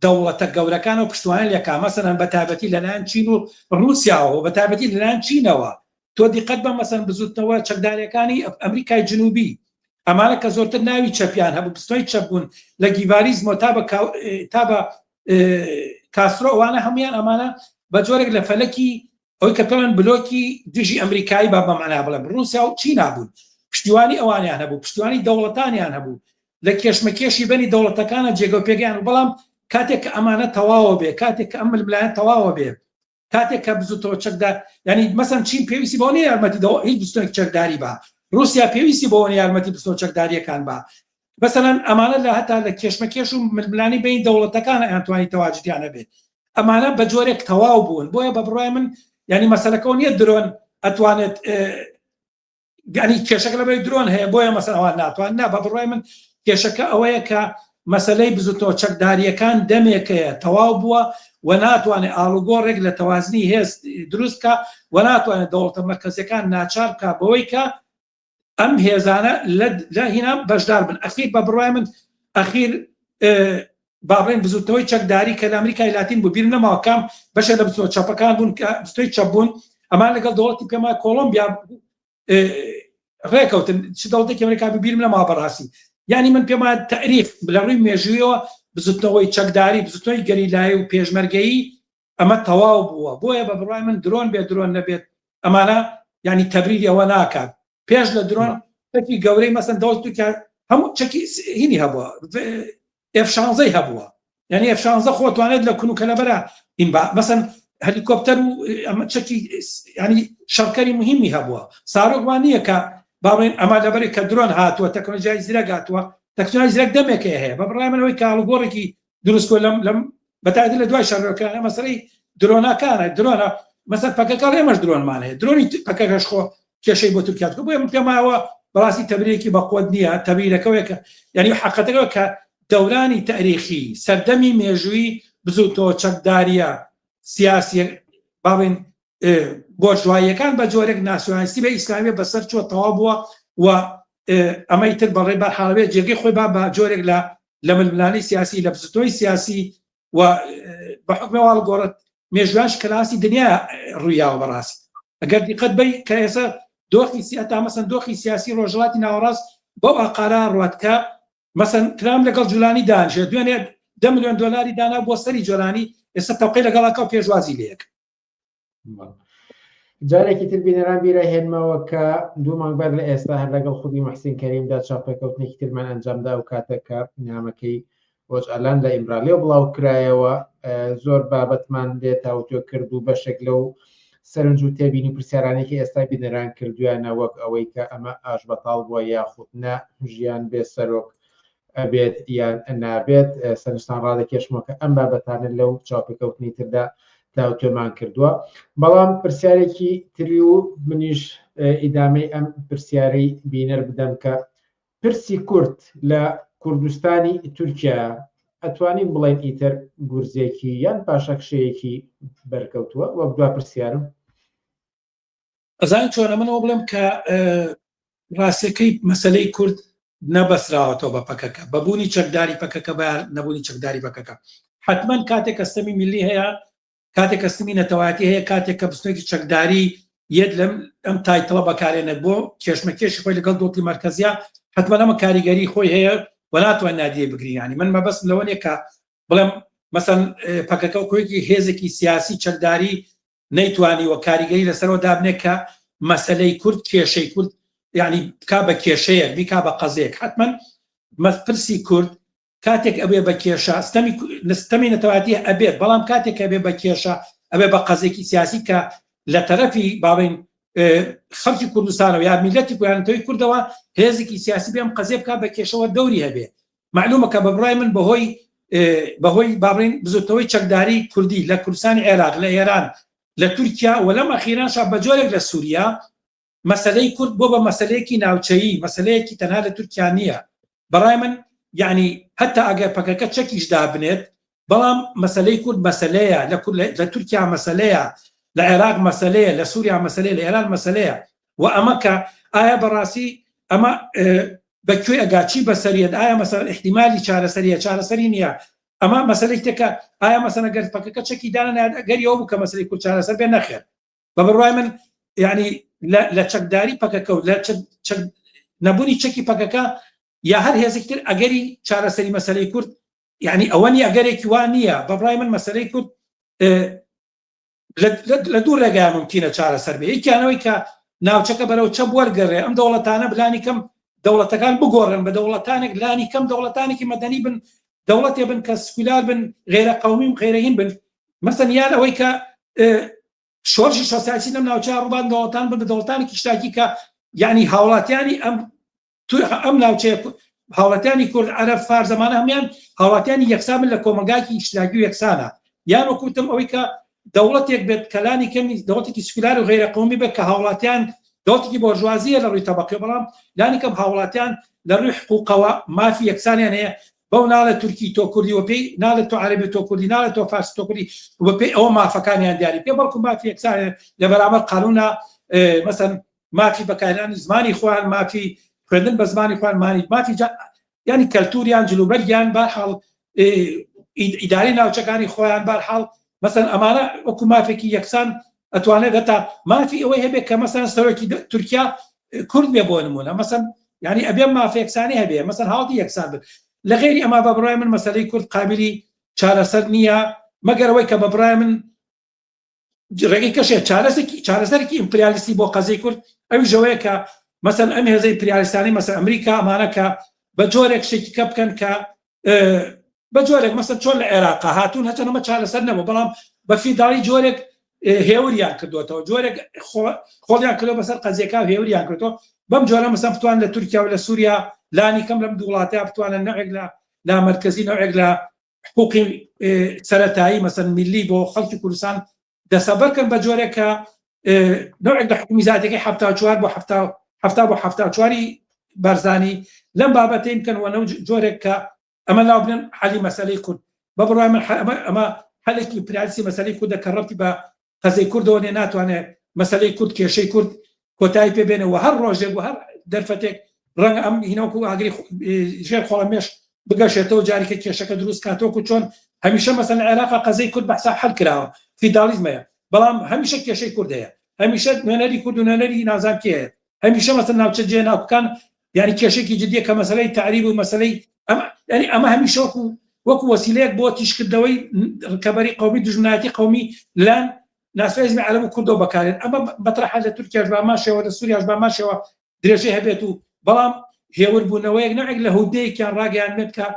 دەوڵەتە گەورەکان و پشتوانە لێکا مەسەلەن بە تایبەتی لەلایەن چین و ڕووسیاوە و بە تایبەتی لەلایەن چینەوە تۆ دیقەت بە مەسەلەن بزوتنەوە چەکداریەکانی ئەمریکای جنوبی ئەمانە کە زۆرتر ناوی چەپیان هەبوو پستۆی چەپبوون لە گیڤاریزم و تا بە کاسترۆ ئەوانە هەمویان ئەمانە بە جۆرێک لە فەلەکی ئەوەی کە پێڵێن بلۆکی دژی ئەمریکایی با بەمەنا بڵێم ڕووسیا و چینا بوون پشتیوانی ئەوانیان هەبوو پشتیوانی دەوڵەتانیان هەبوو لە کێشمەکێشی بەنی دەوڵەتەکانە جێگە پێگەیان و بەڵام کاتێک کە ئەمانە تەواوە بێ کاتێک کە ئەم ململایەن تەواوە بێ کاتێک کە بزوتەوە چەکدار ینی مەسەن چین پێویستی بۆ نیە یارمەتی هیچ بستۆنێک چەکداری بە رووسیا پێویستی بۆ یارمەتی بستۆ چەکداریەکان بە مەسەلەن ئەمانە لە هەتا لە کێشمەکێش و ململانی بین دەوڵەتەکانە ئەتوانی تەواجدیانە بێت ئەمانە بە جۆرێک تەواو بوون بۆیە بە بڕای من ینی مەسەلەکە نییە درۆن ئەتوانێت ینی کێشەکە لەبەر درۆن هەیە بۆیە مەسەڵەوان ناتوان نا بە بڕای من کێشەکە ئەوەیە کە مەسەلەی بزوتەوە چەکداریەکان دەمێکەیە تەواو بووە و ناتوانێت ئاڵوگۆڕێک لە تەوازنی هێز دروستکە و ناتوانێت دەوڵەتە مەرکەزیەکان ناچار بکە بەوەی کە ئەم هێزانە لە هینا بەشدار بن ئەخیر بە بڕای من ئەخیر باڵێن بزوتەوەی چەکداری کە لە ئەمریکای لاتین بوو بیر نەماوە کام بەشە لە بزوتەوە چەپەکان بوون کە بستۆی چەپ بوون ئەمان لەگەڵ دەوڵەتی پێما کۆڵۆمبیا ڕێکەوتن چ دەوڵەتێکی ئەمریکا بیر نەماوە بەڕاستی یعنی من پێما تەعریف لە ڕووی مێژوویەوە بزوتنەوەی چەکداری بزوتنەوەی گەریلایی و پێشمەرگەیی ئەمە تەواو بووە بۆیە بە بڕای من درۆن بێت درۆن نەبێت ئەمانە ینی تەبریری ئەوە ناکات پێش لە درۆن چەکی گەورەی مەسەن دەوڵەت تورکیا هەموو چەکی هینی هەبووە F-16 هەبووە یعنی F-16 خۆتوانێت لە کونوکە لەبەرە این مەسەن هەلیکۆپتەر و چەکی ینی شەڕکەری مهمی هەبووە ساڕۆکوان نییە کە باڵێن ئەما لەبەری کە درۆن هاتووە تەکنۆلۆژیای زیرەک هاتووە تەکنۆلۆژیای زیرەک دەمێکەیە هەیە بە بڕای من ئەوەی کاڵوگۆڕێکی دروستکۆ لەم بەتایبەتی لە دوای شەڕەکانە مەسەلەی درۆناکانە درۆنە مەسەن پەکەکە ئێمەش درۆنمان هەیە درۆنی پەکەکەش خۆ کێشەی بۆ تورکیا بۆ من پێماوە بەڕاستی تەبریرێکی بەقوت نییە تەبیرەکەوەیە کە ینی حەقەتەکەوە کە دەورانی تاریخی سەردەمی مێژووی بزوتەوە چەکداریە سیاسی باڵێن بۆژواییەکان بە جۆرێک ناسیۆنالیستی بە ئیسلامی بەسەر چوە تەواو بووە و ئەمەی تر بەڕێ بەحاڵەوێت جێگەی خۆی بە جۆرێک لە ململانی سیاسی لە بزوتەوەی سیاسی و بە حکمی واڵگۆڕەت مێژوانش کلاسی دنیا ڕوویاوە بەڕاستی ئەگەر دیقەت بی کە ئێستا دۆخی سیاتا مەسەن دۆخی سیاسی ڕۆژهەڵاتی ناوەڕاست بەو ئاقارە ڕواتکە مەسەن ترام لەگەڵ جوولانی دانیشێت دوێنێ 10 ملیۆن دلاری دانا بۆ سەری جۆرانی ئێستا تەوقەی لەگەڵاکە و پێشوازی لەیەک. جارێکی تر بینەران بیرە هێنمەوە کە 2 مانگ بەر لە ئێستا هەر لەگەڵ خودی محسین کەریمدا چاپەکەوتنێکی ترمان ئەنجامدا و کاتێکە نامەکەی ئۆژئەلان لە ئیمرالیەوە بڵاو کرایەوە زۆر بابەتمان لێتاوتۆ کرد و بەشێک لەو سەرنج و تێبینی پرسیارانێکی ئێستا بینەران کردویانە وەک ئەوەی کە ئەمە ئاش بەتاڵ بووە یاخود نە ژیان بێ سەرۆک ئەبێت یان نابێت سەرنجستان ڕادەکێشمەوە کە ئەم بابەتانە لەو چاپەکەوتنی تردا تاوتۆمان کردووە. بەڵام پرسیارێکی تری و منیش ئیدامەی ئەم پرسیارەی بینەر بدەم کە پرسی کورد لە کوردستانی تورکیا ئەتوانین بڵێن ئیتر گورزێکی یان پاشەکشەیەکی بەرکەوتووە وەک دوا پرسیارم. ئەزانین چۆنە منەوە بڵێم کە ڕاستەکەی مەسەلەی کورد نەبەسراوەتەوە بە پەکەکە بەبوونی چەکداری پەکەکە بە نەبوونی چەکداری پەکەکە. حتمما کاتێک کەستەمی میلی هەیە، کاتێک کەستمی نەتەواتی هەیە، کاتێک کە بستێکی چەکداری یەک لەم ئەم تایتڵە بەکارێنێت بۆ کێشمەکێشی خۆی لەگەڵ دۆڵی مەرکەزیە، حتمما ئەمە کاریگەری خۆی هەیە و ناتوان نادیە بگری. ینی من مەبەستم لەوە نیە کە بڵێم مەسەن پەکەکە کۆیەکی هێزێکی سیاسی چەکداری نەیتوانی و کاریگەری لەسەرەوە دابنێ کە مەسەلەی کورد کێشەی کورد یعنی بکا بە کێشەیەک بیکا بە قەزەیەک. حتمما پرسی کورد کاتێک ئەبێ بە کێشە نستەمی نەتەواتی ئەبێت، بەڵام کاتێک ئەبێ بە کێشە ئەبێ بە قەزێکی سیاسی کە لە تەرەفی باڵین خەڵکی کوردستانەوە یا میلەتی کویانەتەوەی کوردەوە هێزێکی سیاسی بێم قەزێ بکات بە کێشەوە دەوری هەبێ. معلومە کە بەبڕای من بەهۆی باڵین بزوتەوەی چەکداری کوردی لە کوردستانی عێراق، لە ئێران، لە تورکیا و لەم ئەخیرانشا بە جۆرێک لە سووریا مەسەلەی کورد بۆ بە مەسەلەیەکی ناوچەیی، مەسەلەیەکی تەنها لە تورکیا نییە. بەڕای من یعنی هەتا ئەگەر پەکەکە چەکیش دابنێت، بەڵام مەسەلەی کورد مەسەلەیە، لە تورکیا مەسەلەیە، لە عێراق مەسەلەیە، لە سووریا مەسەلەیە، لە ئێران مەسەلەیە. و ئەمە کە ئایا بەڕاستی ئەمە بەکوێ ئەگاچی بەسەریەت، ئایا مەسەڵ احتیمالی چارەسەریە چارەسەری نییە. ئەمە مەسەلەی تێکە ئایا مەسەڵە گەر پەکەکە چەکی دانە گەری ئەو بوو کە مەسەلەی کورد چارەسەر بێ نەخێر. بە بڕای من یعنی لە چەکداری پەکەکە و لە نەبوونی چەکی پەکەکە یا هەر هێزێکتر ئەگەری چارەسەری مەسەلەی کورد یعنی ئەوە نیە، ئەگەرێکی وان نییە. بە بڕای من مەسەلەی کورد لە دوو ڕێگای ممکنە چارەسەر بێ. یەکیانەوەی کە ناوچەکە بەرەو چەپ وەرگەڕێ، ئەم دەوڵەتانە بلانی کەم دەوڵەتەکان بگۆڕن بە دەوڵەتانێک لانی کەم دەوڵەتانێکی مەدەنی بن، دەوڵەتێ بن کە سکولار بن، غێرە قەومی غێرەهین بن. مەسەن یان ئەوەی کە شۆڕشی سۆسیالیستی لەم ناوچە ڕووبان دەوڵەتان بن بە دەوڵەتانێکی شتاکی کە یعنی هاوڵاتیانی ئەم ناوچەیە هاوڵاتیانی کورد عەرەب فار زەمانە هەمیان هاوڵاتیانی یەکسان بن لە کۆمەلگایکی ئیشتراکی و یەکسانە. یان وەکوتم ئەوەی کە دەوڵەتێک بێت کەلانی کەمی دەوڵەتێکی سکولار و غێرە قەومی بێت کە هاوڵاتیان دەوڵەتێکی بۆرژوازیە لە ڕووی تەبەقی، بەڵام لانی کەم هاوڵاتیان لە ڕووی حقوقەوە مافی یەکسانیان هەیە. بەو ناڵە تورکی تۆ کوردی و پێی ناڵێت تۆ عەرەبی تۆ کوردی، ناڵێت تۆ فارسی تۆ کوردی و پێی ئەوە مافەکانیان دیاری پێ، بەڵکو مافی یەکسان لە بەرامبەر قانونا مەسەن مافی بەکارهێنانی زمانی خۆیان، مافی خوێندن بە زمانی خۆیان، مافی ینی کەلتوریان جلوبەرگیان بەرحاڵ ئیداری ناوچەکانی خۆیان بەرحاڵ مەسەن ئەمانە وەکو مافێکی یەکسان ئەتوانێت هەتا مافی ئەوەی هەبێت کە مەسەن سەرۆکی تورکیا کورد بێ بۆ نمونە، مەسەن ینی ئەبێ مافی یەکسانی هەبێ، مەسەن هاوڵی یەکسان بن. لە غێری ئەما بە بڕای من مەسەلەی کورد قابلی چارەسەر نییە، مەگەر ئەوەی کە بە بڕای من ڕێگەی کەشێت چارەسەرێکی ئیمپریالیستی بۆ قەزەی کورد ئەوی ژەوەیە کە مەسەن ئەم هێزەی ئیمپریالیستانی مەسەن ئەمریکا ئەمانە کە بە جۆرێک شتێکی کە بکەن کە بە جۆرێک مەسەن چۆن لە عێراقا هاتوون هەچەنەمە چارەسەر نەبوو، بەڵام بە فیداڵی جۆرێک هێوریان کردوێتەوە، جۆرێک خۆڵیان کردو بەسەر قەزیەکە هێوریان کردەوە. بەم جۆرە مەسەن بتوان لە تورکیا و لە سووریا لانی کەم لەم دوو وڵاتەیە بتوانن نەوێک لە مەرکەزی نەوێک لە حقوقی سەرەتایی مەسەن میلی بۆ خەڵکی کوردستان دەسەبەرکەن بە جۆرێک کە نەوێک لە حکومی ذاتەکەی 74 بۆ 70 بۆ 74 بەرزانی لەم بابەتەی بکەن و نەو جۆرێک کە ئەمە ناو بنێن حەلی مەسەلەی کورد. بە بڕای من ئەمە هەلێکی پریالیسی مەسەلەی کوردە کە ڕەبتی بە قەزەی کوردەوە نێ، ناتوانێت مەسەلەی کورد کێشەی کورد کۆتایی پێبێنەوە هەر ڕۆژێک و هەر دەرفەتێک ڕەنگە ئەم هینەوەکو ئاگری ژێر خۆڵەمێش بگەشێتەوە جارێکە کێشەکە دروست کاتۆکو چۆن هەمیشە مەسەن عێراقا قەزەی کورد بەحسا حەل کراوە، فیدالیزمەیە، بەڵام هەمیشە کێشەی کورد هەیە، هەمیشە نوێنەری کورد و نوێنەری نازان کێ هەیە، هەمیشە مەسەن ناوچە جێ ناوکان یعنی کێشێکی جدیە کە مەسەلەی تعریب و مەسەلەی ینی ئەمە هەمیشە وەکو وەسیلەیەک بۆ تیشکردنەوەی ڕکەبەری قەومی دژمنایەتی قەومی لەلایەن ناسۆلیزمی عەرەب و کوردەوە بەکارێن. ئەمە بەتەڕەحە لە تورکیاش باماشەوە لە سووریاش باماشەوە درێژەی هەبێت و بەڵام هێوربوونەوەیەک نەوەک لە هەودەیەکیان ڕاگەیانمێت کە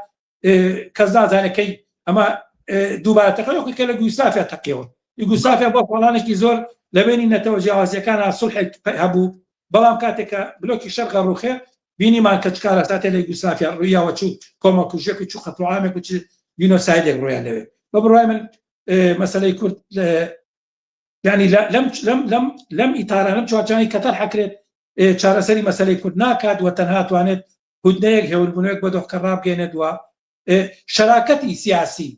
کەس نازانەکەی ئەمە دووبارە تەقەیەوەکە کە لە یوگۆسلاڤیا تەقیەوە. یوگۆسلاڤیا بۆ وڵانێکی زۆر لەبینی نەتەوە جیاوازیەکانە سوڵحێک هەبوو، بەڵام کاتێکە بلۆکی شەرقە ڕوخێ بینیمان کە چکارە ساتێ لە یوگۆسلاڤیا ڕوویاوە چوو کۆمەڵکوژێک و چوو خەتوعامێک و یونۆسایدێک ڕۆیان لەوێ. بە بڕوای من مەسەلەی کورد یعنی لەم ئیتارە لەم چوارچانی کەتەر حەکرێت چارەسەری مەسەلەی کورد ناکات و تەنها توانێت هودنەیەک هێوربوونەوەک بە دۆخکە ڕابگەێنێت وە شەراکەتی سیاسی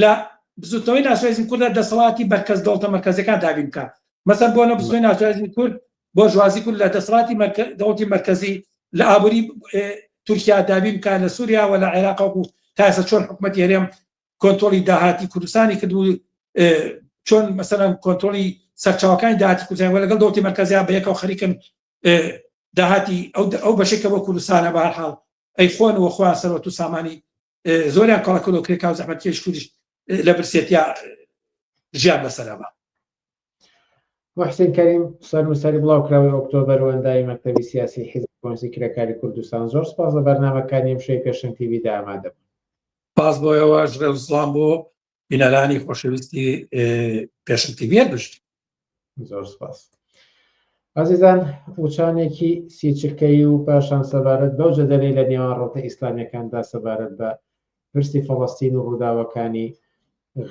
لە بزوتنەوەی ناسۆلیزمی کوردە دەسەڵاتی بەرکەز دەوڵەتە مەرکەزیەکان دابین بکات. مەسەڵەن بۆ نەبزوتنەوەی ناسۆلیزمی کورد بۆ ژوازی کورد لە دەسەڵاتی دەوڵەتی مەرکەزی لە ئابووری تورکیا دابین بکات، لە سووریا و لە عێراق و تا ئێستا چۆن حکومەتی هەرێم کۆنتڕۆلی داهاتی کوردستانی کردو، چۆن مەسەڵەن کۆنتڕۆلی سەرچاوەکانی داهاتی کوردستان لەگەڵ دەوڵەتی مەرکەزیان بە یەکەوە خەریکن داهاتی ئەو بەشێکە بۆ کوردستانە بە هەر حاڵ ئەی خۆن و خۆیان سەرەوەت و سامانی زۆریان کۆڵەکەڵ و کرێکا و زەحمەتکێش کوردیش لە برسێتیا ژیان بەسەرەوە. محسن کەریم سەرنووسەری بڵاوکراوی ئۆکتۆبەر و ئەندامی مەکتەبی سیاسی حیزب کۆنگرێسی کرێکاری کوردستان، زۆر سپاس لە بەرنامەکانی ئەمشەوی پێشەنگ تیڤیدا ئامادە بوون. سپاس بۆیەوە ژرێ و سڵام بۆ بینەرانی خۆشەویستی پێشەنگ تیڤی بشت. زۆر سپاس. عزیزان، وچانێکی سیچرکەی و پاشان سەبارەت بەو جەدەلەی لە نێوان ڕۆتە ئیسلامیەکاندا سەبارەت بە پرسی فەڵەستین و ڕووداوەکانی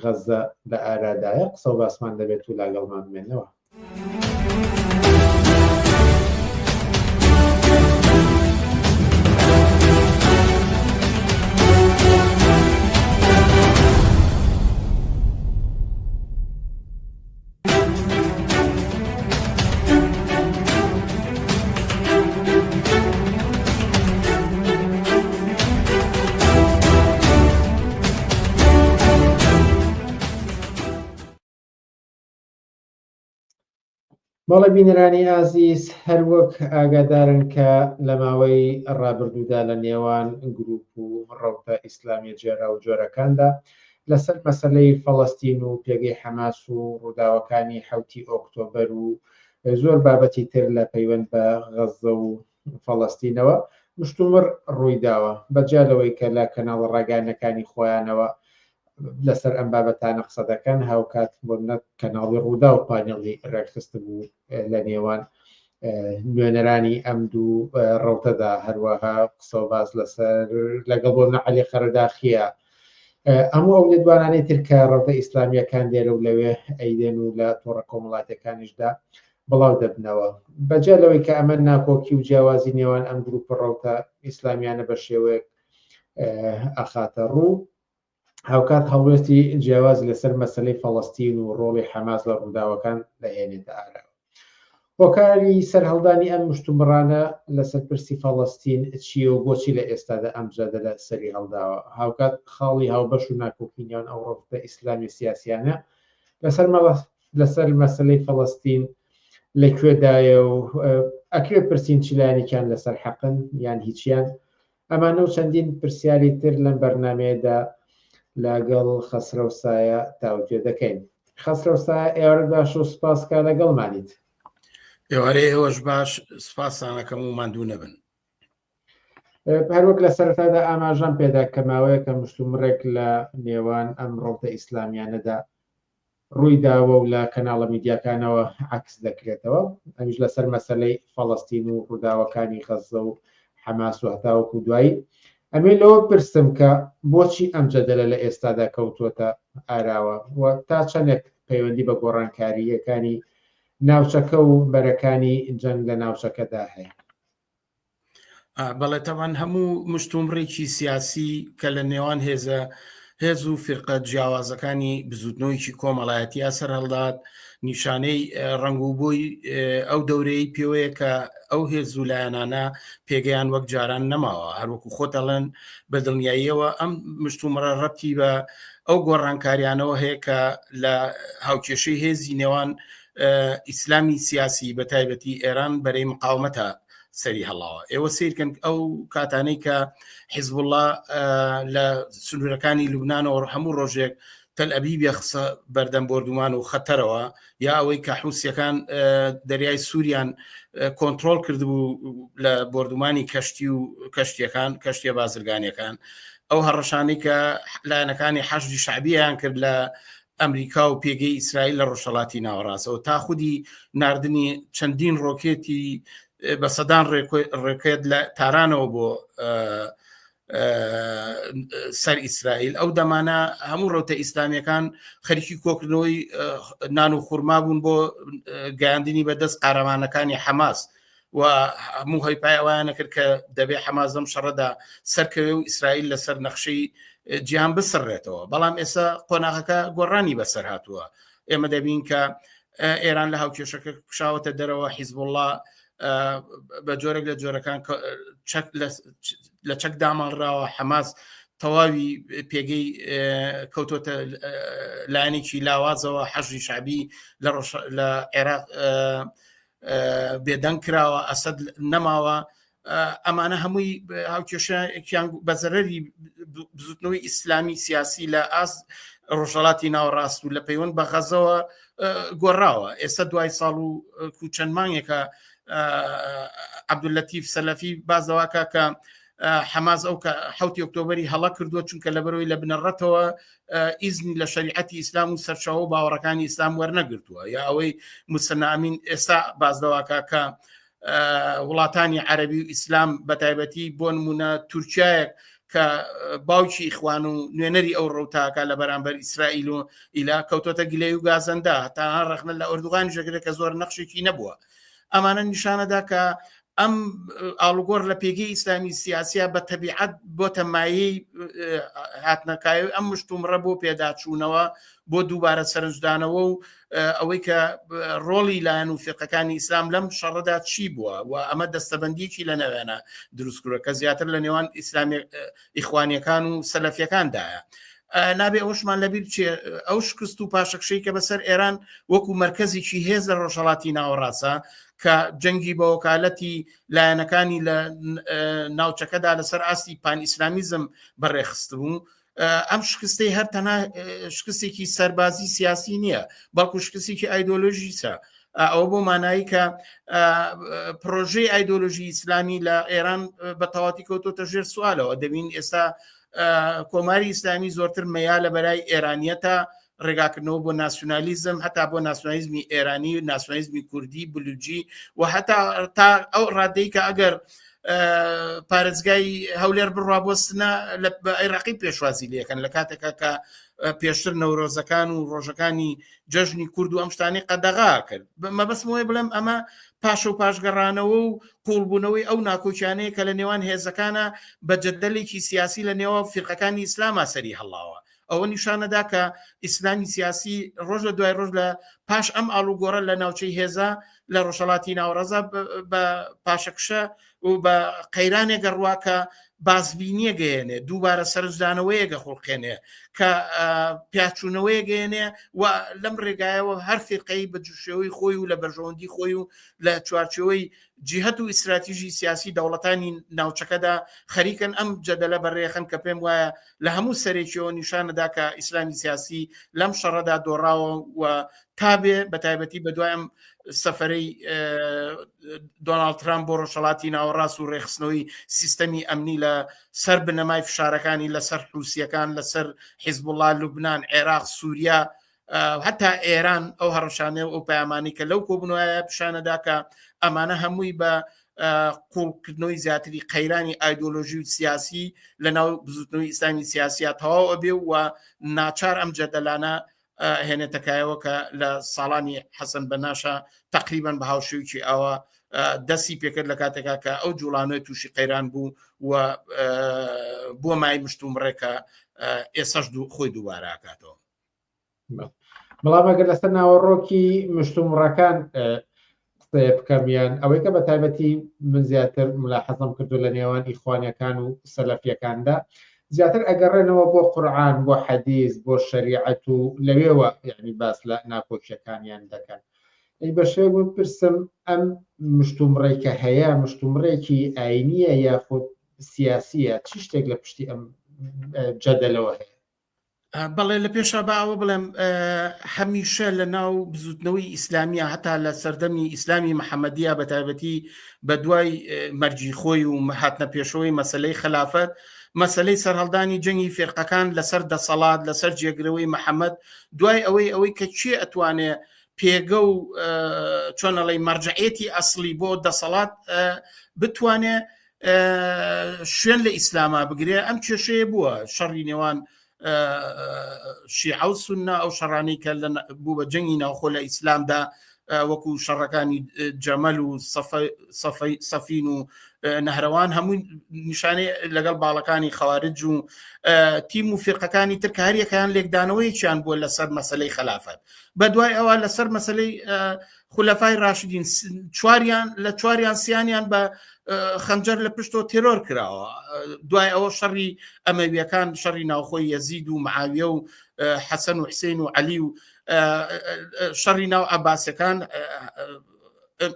غەزە لە ئارادایە قسە و باسمان دەبێت و لاگەڵمان بمێنەوە. بەڵێ بینەرانی ئازیز، هەروەک ئاگادارن کە لە ماوەی ڕابردوودا لە نێوان گروپ و ڕەوتە ئیسلامی جێرا و جۆرەکاندا لەسەر مەسەلەی فەڵەستین و پێگەی حەماس و ڕووداوەکانی 7 ئۆکتۆبەر و زۆر بابەتی تر لە پەیوەند بە غەزە و فەڵەستینەوە مشتومڕ ڕوویداوە، بەجالەوەی کە لە کەناڵ ڕاگەیانەکانی خۆیانەوە لەسەر ئەم بابەتانە قسە دەکەن. هاوکات بۆ کەناڵی ڕوودا و پانێڵی ڕێکخست بوو لە نێوان نوێنەرانی ئەم دوو ڕەوتەدا، هەروەها قسە و باز لەسەر لەگەڵ بۆ نەعەلی خەرداخیە ئەموو ئەو لێدوانانەی تر کە ڕەوتە ئیسلامیەکان دێرە و لەوێ ئەیدێن و لە تۆڕە کۆمەڵاتەکانیشدا بڵاو دەبنەوە. بەجالەوەی کە ئەمە ناکۆکی و جیاوازی نێوان ئەم گروپ ڕەوتە ئیسلامیانە بە شێوەیەک ئەخاتە ڕوو، هاوکات هەڵوێستی جیاواز لەسەر مەسەلەی فەڵەستین و ڕۆڵی حەماس لە ڕووداوەکان دەهێنێتە ئاراوە. هۆکاری سەرهەڵدانی ئەم مشتومڕانە لەسەر پرسی فەڵەستین چییە و بۆچی لە ئێستادا ئەم جادە لە سەری هەڵداوە؟ هاوکات خاڵی هاوبەش و ناکۆکینیان ئەو ڕۆفتە ئیسلامی سیاسیانە لەسەر مەسەلەی فەڵەستین لەکوێدایە و ئەکوێ پرسین چلایەنێکیان لەسەر حەقن یان هیچیان؟ ئەمانە و چەندین پرسیاری تر لەم بەرنامەیەدا لەگەڵ خەسرەوسایە تاوتێ دەکەین. خەسرەوسایە ئێوارە باش و سپاسکە لەگەڵمانیت. ئێوارەی ئێوەش باش، سپاسانەکەم و ماندوو نەبن. هەروەک لە سەرەتادا ئاماژەم پێدا کە ماوەیە کە مشتومڕێک لە نێوان ئەم ڕۆتە ئیسلامیانەدا ڕووی داوە و لە کەناڵە میدیاکانەوە عکس دەکرێتەوە، ئەمیش لەسەر مەسەلەی فەڵەستین و ڕووداوەکانی غەزە و حەماس و هەتاوەکو دوایی. ئەمێ لەوە پرسم کە بۆچی ئەم جەدەلە لە ئێستادا کەوتووەتە ئاراوە و تا چەندێک پەیوەندی بە گۆڕانکاریەکانی ناوچەکە و بەرەکانی جەنگ لە ناوچەکەدا هەیە؟ بەڵێ تەمان هەموو مشتومڕێکی سیاسی کە لە نێوان هێز و فرقە جیاوازەکانی بزوتنەوەیکی کۆمەڵایەتیە سەر هەڵدات، نیشانەی ڕنگوبووی ئەو دەورەی پێوەیە کە ئەو هێز و لایەنانە پێگەیان وەک جاران نەماوە. هەروەکو خۆتەڵەن بە دڵنیاییەوە ئەم مشتومڕە ڕەتی بە ئەو گۆڕانکاریانەوە هەیە کە لە هاوکێشەی هێزی نێوان ئیسلامی سیاسی بە تایبەتی ئێران بەرەی مقاومەتە سەری هەڵاوە ئێوە سیرکەن ئەو کاتانەی کە حیزب الله لە سنوورەکانی لوبنانەوە هەموو ڕۆژێک تەل ئەبیبە خسە بەردەم بردومان و خەتەرەوە یا ئەوەی کە حوسیەکان دەریای سووریان کۆنتترۆل کردبوو لە بردومانی کەشتی و کەشتیەکان کەشتیە بازرگانیەکان ئەو هەڕەشانی کە لایەنەکانی حەشدی شعبییان کرد لە ئەمریکا و پێگەی ئیسرائیل لە ڕۆژهەڵاتی ناوەڕاستەوە تا خودی نردنی چەندین ڕۆکێتی بە سەدان ڕێکێت لە تارانەوە بۆ سەر ئیسرائیل ئەو دەمانە هەموو ڕۆتە ئیسلامیەکان خەریکی کۆکردنەوەی نان و خوورما بوون بۆ گەیاندنی بەدەست قارەمانەکانی حەماس و هەموو هەیپای ئەویان نەکرد کە دەبێ حەماس لەم شەڕەدا سەرکەوێ و ئیسرائیل لەسەر نەخشەی جیهان بسڕێتەوە بەڵام ئێستا قۆناغەکە گۆڕانی بەسەر هاتووە ئێمە دەبین کە ئێران لە هاوکێشەکە کشاوەتە دەرەوە حیزب الله بە جۆرێک لە جۆرەکان لە چەک داماڵراوە حەماس تەواوی پێگەی کەوتۆتە لایەنێکی لاوازەوە حەشدی شعبی لە عێراق بێدەنگ کراوە ئەسەد نەماوە ئەمانە هەمووی هاوکێشەیان بە زەرەری بزوتنەوەی ئیسلامی سیاسی لە ئاست ڕۆژهەڵاتی ناوەڕاست و لە پەیوەند بە غەزەوە گۆڕاوە ئێستا دوای ساڵ و چەند مانگێکە عەبدولەتیف سەلەفی بازەواکە کە حەماس ئەو کە 7 ئۆکتۆبەری هەڵا کردووە چونکە لەبەرەوەی لە بنەڕەتەوە ئیزنی لە شەریعەتی ئیسلام و سەرچاوە باوەڕەکانی ئیسلام وەرنەگرتووە یا ئەوەی موسەنا ئەمین ئێستا بازدەواکە کە وڵاتانی عەرەبی و ئیسلام بەتایبەتی بۆ نمونە تورکیایەک کە باوکی ئیخوان و نوێنەری ئەو ڕوتاکە لە بەرامبەر ئیسرائیل و ئیلا کەوتۆتە گلەی و گازەندا تا ڕەخنە لە ئوردوغانی ژەگرێت کە زۆر نەخشێکی نەبووە ئەمانە نیشانەدا کە ئەم ئاڵوگۆڕ لە پێگەی ئیسلامی سیاسیا بە تەبیعەت بۆ تەمایەی هاتنەکایە ئەم مشتومڕە بۆ پێداچوونەوە بۆ دووبارە سەرنجدانەوە و ئەوەی کە ڕۆڵی لایەن و فێقەکانی ئیسلام لەم شەڕەدا چی بووە و ئەمە دەستەبەندیەکی لە نەوێنە دروستکرە کە زیاتر لە نێوان ئیسلامی ئیخوانیەکان و سەلەفیەکاندایە نابێ ئەوشمان لەبیر چێ ئەو شکست و پاشەکشەی کە بەسەر ئێران وەکو مرکزێکی هێز لە ڕۆژهەڵاتی ناوەڕاستە کە جەنگی بە وەکالەتی لایەنەکانی لە ناوچەکەدا لەسەر ئاستی پان ئیسلامیزم بەڕێخست بوو ئەم شکستەی هەر تەنها شکستێکی سەربازی سیاسی نییە بەڵکو شکستێکی ئایدۆلۆژیسە ئەوە بۆ مانایی کە پرۆژەی ئایدۆلۆژی ئیسلامی لە ئێران بە تەواتی کەوتۆتە ژێر سوالەوە دەبین ئێستا کۆماری ئیسلامی زۆرتر مەیا لە بەرای ئێرانیەتە ڕێگاکردنەوە بۆ ناسیۆنالیزم هەتا بۆ ناسیۆنالیزمی ئێرانی و ناسیۆنالیزمی کوردی بلوجی و هەتا تا ئەو ڕادەی کە ئەگەر پارێزگای هەولێر بڕوا بۆستنە بە عێراقی پێشوازی لەکەن لە کاتێکە کە پێشتر نەورۆزەکان و ڕۆژەکانی جەژنی کورد و ئەم شتانی قەدەغا کرد مەبەستمەوەی بڵێم ئەمە پاشە و پاشگەڕانەوە و قوڵبوونەوەی ئەو ناکۆچیانەیە کە لە نێوان هێزەکانە بە جەدەلێکی سیاسی لە نێوە فیرقەکانی ئیسلامە سەری هەڵاوە ئەوە نیشانەدا کە ئیسلامی سیاسی ڕۆژ لە دوای ڕۆژ لە پاش ئەم ئاڵوگۆڕە لە ناوچەی هێزە لە ڕۆژهەڵاتی ناوەڕەزە بە پاشەکشە و بە قەیرانێک گەڕوا کە بازبینیە گەیەنێ دووبارە سەرنجدانەوەیەگە خوڵقێنێ کە پیاچوونەوەیە گەیەنێ و لەم ڕێگایەوە هەر فێرقەی بە جوشەوەی خۆی و لە بەرژەوەندی خۆی و لە چوارچەوەی جیهەت و ئیستراتیژی سیاسی دەوڵەتانی ناوچەکەدا خەریکن ئەم جەدەلە بەڕێخن کە پێم وایە لە هەموو سەرێکیەوە نیشانەدا کە ئیسلامی سیاسی لەم شەڕەدا دۆڕاوە و تابێ بە تایبەتی بە دوایم سەفەرەی دۆناڵد ترامپ بۆ ڕۆژهەڵاتی ناوەڕاست و ڕێخستنەوەی سیستەمی ئەمنی لە سەر بنەمای فشارەکانی لەسەر حوسیەکان لەسەر حیزب الله لوبنان عێراق سووریا هەتا ئێران ئەو هەڕەشانەیە و ئەو پەیامانی کە لەو کۆبوونەوەیە پیشانەدا کە ئەمانە هەمووی بە قوڵکردنەوەی زیاتری قەیرانی ئایدۆلۆژی و سیاسی لە ناو بزوتنەوەی ئیسلامی سیاسیە تەواو ئەبێ و ناچار ئەم جەدەلانە هێنێتەکایەوە کە لە ساڵانی حەسەن بەناشە تقریبان بە هاوشێوکی ئەوە دەستی پێکرد لە کاتێکا کە ئەو جوڵانەوەی تووشی قەیران بوو و بۆ مای مشتومڕێکە ئێسەش خۆی دووبارە ئاکاتەوە بەڵام ئەگەر لەسەر ناوەڕۆکی مشتومڕەکان بکەمیان ئەوەی کە بە تایبەتی من زیاتر ملاحەزەم کردو لە نێوان ئیخوانیەکان و سەلەفیەکاندا زیاتر ئەگەڕێنەوە بۆ قورئان بۆ حەدیث بۆ شەریعەت و لەوێوە یعنی باس لە ناکۆکیەکانیان دەکەن بە شێ بپرسم ئەم مشتومڕێکە هەیە مشتومڕێکی ئاینیە یاخود سیاسیە چی شتێک لە پشتی ئەم جەدەلەوە هەیە؟ بەڵێ لە پێشا باوە بڵێم هەمیشە لە ناو بزوتنەوەی ئیسلامیە هەتا لە سەردەمی ئیسلامی محەممەدیە بە تایبەتی بە دوای مەرجی خۆی و هاتنە پێشەوەی مەسلەی خلافەت مەسلەی سەرهەڵدانی جەنگی فێرقەکان لەسەر دەسەڵات لەسەر جێگرەوەی محەممەد دوای ئەوەی کە چێ ئەتوانێ پێگە و چۆنەڵی مەرجعێتی ئەسلی بۆ دەسەڵات بتوانێ شوێن لە ئیسلاما بگرێ ئەم کێشەیە بووە شەڕی نێوان شیعە و سونە ئەو شەڕانەی کە بوو بە جەنگی ناوخۆ لە ئیسلامدا وەکو شەڕەکانی جەمەل و سەفین و نەهرەوان هەموو نیشانەی لەگەڵ باڵەکانی خەوارج و تیم و فێرقەکانی تر کە هەریەکەیان لێکدانەوەیەکیان بووە لەسەر مەسەلەی خلافەت بە دوای ئەوە لەسەر مەسەلەی خولەفای ڕاشدین لە چواریان سییانیان بە خەنجەر لە پشتەوە تێرۆر کراوە دوای ئەوە شەڕی ئەمەویەکان شەڕی ناوخۆی یەزید و معاویە و حەسەن و حسین و عەلی و شەڕی ناو عەباسیەکان